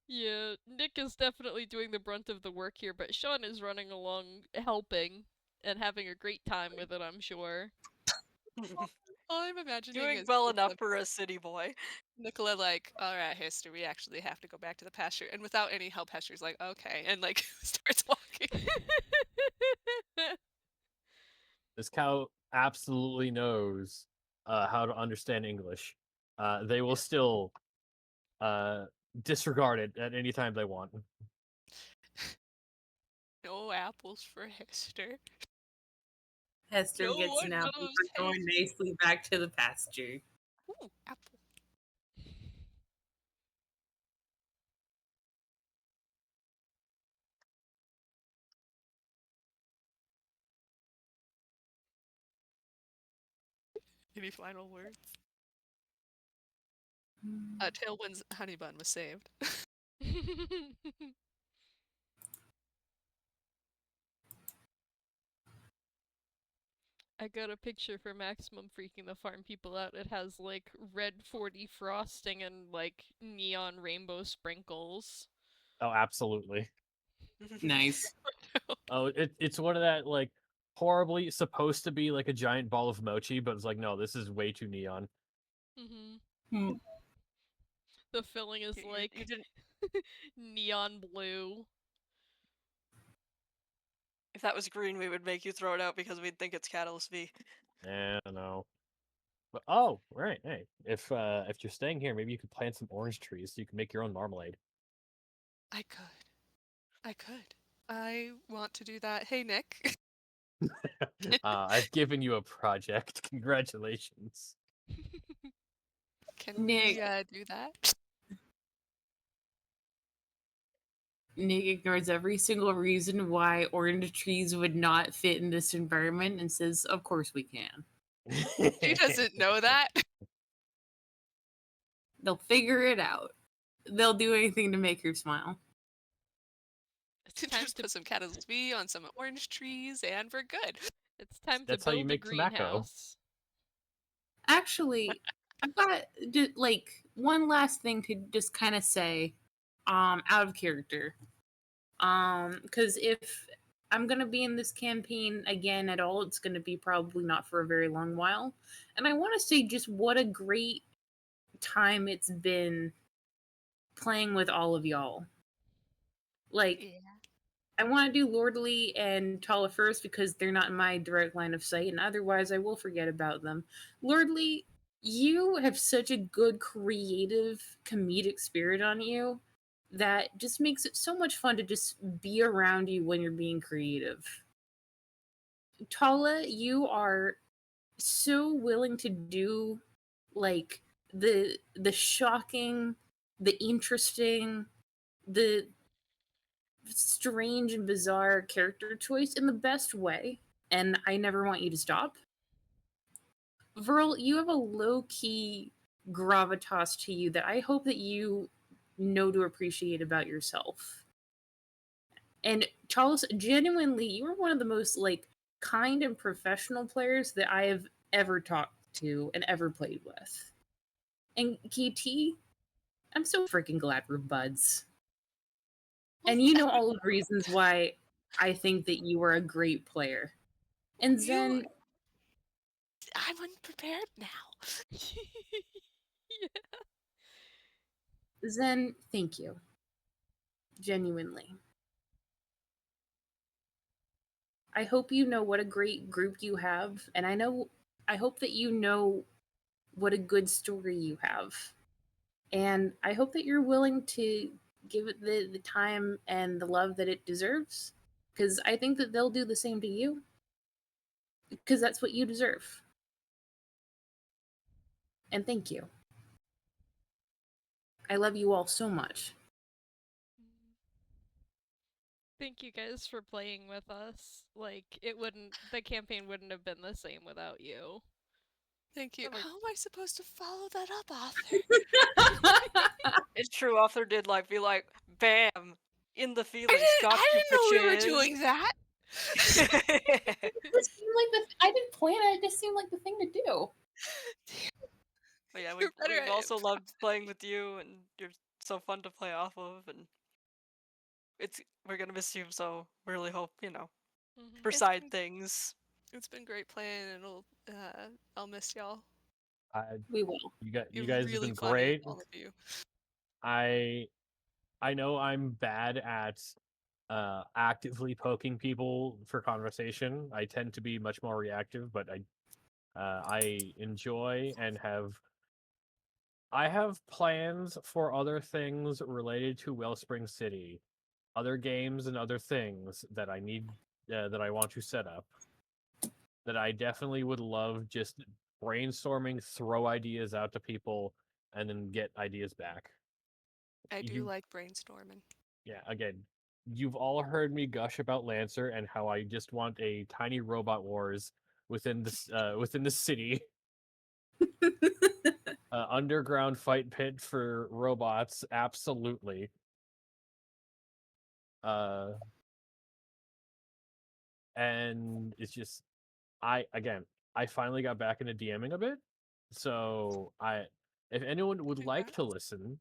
Yeah, Nick is definitely doing the brunt of the work here, but Sean is running along helping and having a great time with it, I'm sure. All I'm imagining Doing is well enough for a city boy. Nikola like, all right, Hester, we actually have to go back to the pasture. And without any help, Hester's like, okay, and like starts walking. this cow absolutely knows how to understand English. They will still disregard it at any time they want. No apples for Hester. Hester No gets one an apple knows for going Hester. nicely back to the pasture. Ooh, apple. Any final words? Tailwind's honey bun was saved. I got a picture for maximum freaking the farm people out. It has like red 40 frosting and like neon rainbow sprinkles. Oh, absolutely. Nice. Oh, it's one of that like horribly supposed to be like a giant ball of mochi, but it's like no, this is way too neon. Hmm. The filling is You like didn't. neon blue. If that was green, we would make you throw it out because we'd think it's Catalyst V. No. But Oh, right. Hey, if you're staying here, maybe you could plant some orange trees so you can make your own marmalade. I could. I want to do that. Hey, Nick. I've given you a project. Congratulations. Can Nick. we do that? Nick ignores every single reason why orange trees would not fit in this environment and says, "Of course we can. She doesn't know that. They'll figure it out. They'll do anything to make her smile." It's time Just to put some Catalyst V on some orange trees, and we're good. it's time to That's how you build a make tobacco. greenhouse. Actually, I've got just, like one last thing to just kind of say, out of character. Because if I'm gonna be in this campaign again at all, it's gonna be probably not for a very long while. And I want to say just what a great time it's been playing with all of y'all. Like, Yeah. I want to do Lordly and Tala first because they're not in my direct line of sight, and otherwise I will forget about them. Lordly, you have such a good creative comedic spirit on you that just makes it so much fun to just be around you when you're being creative. Tala, you are so willing to do like the shocking, the interesting, the strange and bizarre character choice in the best way, and I never want you to stop. Verl, you have a low key gravitas to you that I hope that you know to appreciate about yourself. And Charles, genuinely, you are one of the most like kind and professional players that I have ever talked to and ever played with. And KT, I'm so freaking glad we're buds. And you know all of the reasons why I think that you are a great player. And Zen, I'm unprepared now. Zen, thank you. Genuinely. I hope you know what a great group you have, and I hope that you know what a good story you have. And I hope that you're willing to give it the time and the love that it deserves. Because I think that they'll do the same to you. Because that's what you deserve. And thank you. I love you all so much. Thank you guys for playing with us. Like, the campaign wouldn't have been the same without you. Thank you. Like- How am I supposed to follow that up, Arthur? It's true. Arthur did like be like, "Bam, in the feelings, I got you, didn't know we were bitches." doing that. It seemed like I didn't plan it. It just seemed like the thing to do. But yeah, You're better we've at also it. loved playing with you, and you're so fun to play off of, and we're gonna miss you. So we really hope Mhm. for It's side been- things. It's been great playing, and I'll miss y'all. We will. You You're guys have really been funny, great. all of you. I know I'm bad at actively poking people for conversation. I tend to be much more reactive, but I enjoy and I have plans for other things related to Wellspring City, other games and other things that I need that I want to set up. That I definitely would love just brainstorming, throw ideas out to people, and then get ideas back. I do You- like brainstorming. Yeah, again, you've all heard me gush about Lancer and how I just want a tiny robot wars within the city. Underground fight pit for robots, absolutely. And it's just I finally got back into DMing a bit. So if anyone would like to listen,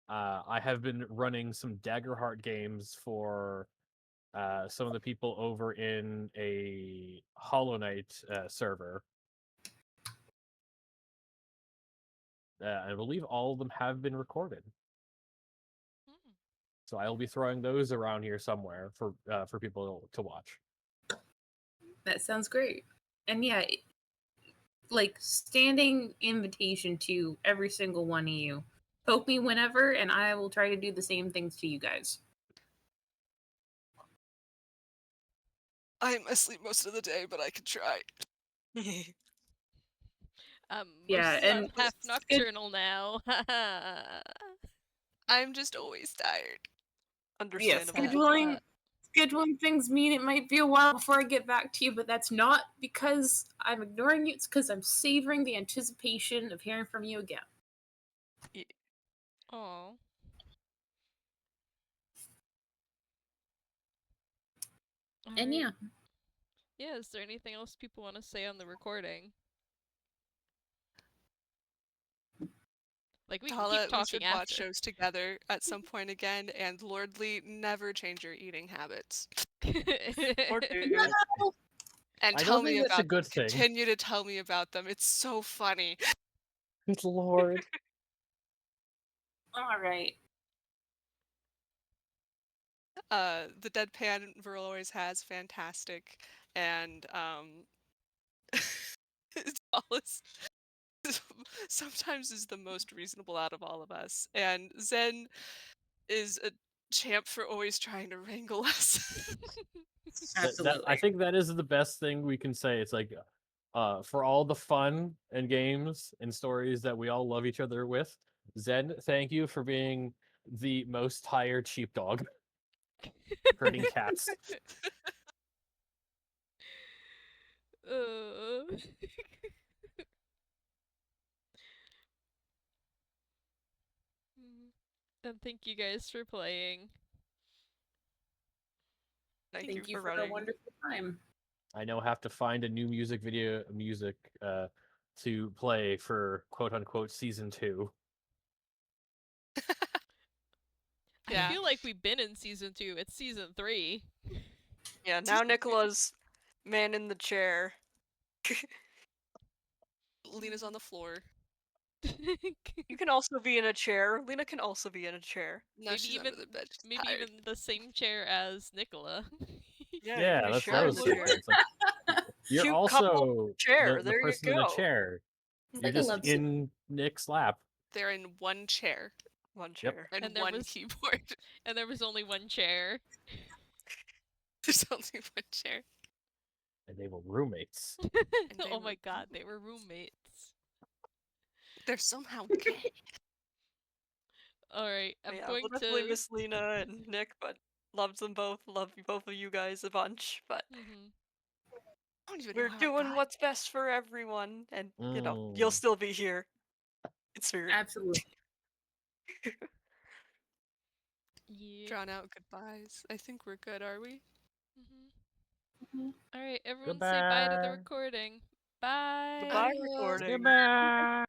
I have been running some Daggerheart games for some of the people over in a Hollow Knight server. I believe all of them have been recorded. Mm. So I'll be throwing those around here somewhere for people to watch. That sounds great. And yeah, like standing invitation to every single one of you. Poke me whenever, and I will try to do the same things to you guys. I'm asleep most of the day, but I can try. Yeah, Mostly and half it's- nocturnal now. I'm just always tired. Yeah, Understandable. scheduling things mean it might be a while before I get back to you, but that's not because I'm ignoring you. It's because I'm savoring the anticipation of hearing from you again. Oh. And yeah, Yeah, is there anything else people want to say on the recording? Like, we can keep Tala, we talking should watch after. shows together at some point again, and Lordly, never change your eating habits. Or do. And I tell don't me think that's a about them. good thing. Continue to tell me about them. It's so funny. Good lord. all right. The deadpan Virl always has, fantastic. And Tallest sometimes is the most reasonable out of all of us. And Zen is a champ for always trying to wrangle us. Absolutely. I think that is the best thing we can say. It's like, for all the fun and games and stories that we all love each other with, Zen, thank you for being the most tired sheepdog herding cats. Uh. And thank you guys for playing. Thank you Thank you for for a running. wonderful time. I now have to find a new music to play for quote unquote season 2. I Yeah. feel like we've been in season 2. It's season 3. Yeah, now Nikola's man in the chair. Lina's on the floor. You can also be in a chair. Lina can also be in a chair. Now maybe she's even under the bed. She's maybe tired. even the same chair as Nikola. Yeah, you Yeah, can be that's what I sharing was the thinking. chair. It's like you're Cute also couple chair. the There you person in a go. chair. It's You're like a just love scene. in Nick's lap. They're in one chair One Yep. chair. and And there one was- keyboard. And there was only one chair. There's only one chair. And they were roommates. And they Oh were my god, they were roommates. They're somehow gay. Alright, I'm Yeah, going we'll definitely to... miss Lina and Nick, but loves them both. Love both of you guys a bunch. But Mhm. I don't even we're know how doing I got. what's best for everyone, and you know Mm. you'll still be here. It's weird. Absolutely. Yeah. Drawn out goodbyes. I think we're good, are we? Alright, everyone say bye to the Goodbye. recording. Bye! Goodbye, Adios. recording. Goodbye.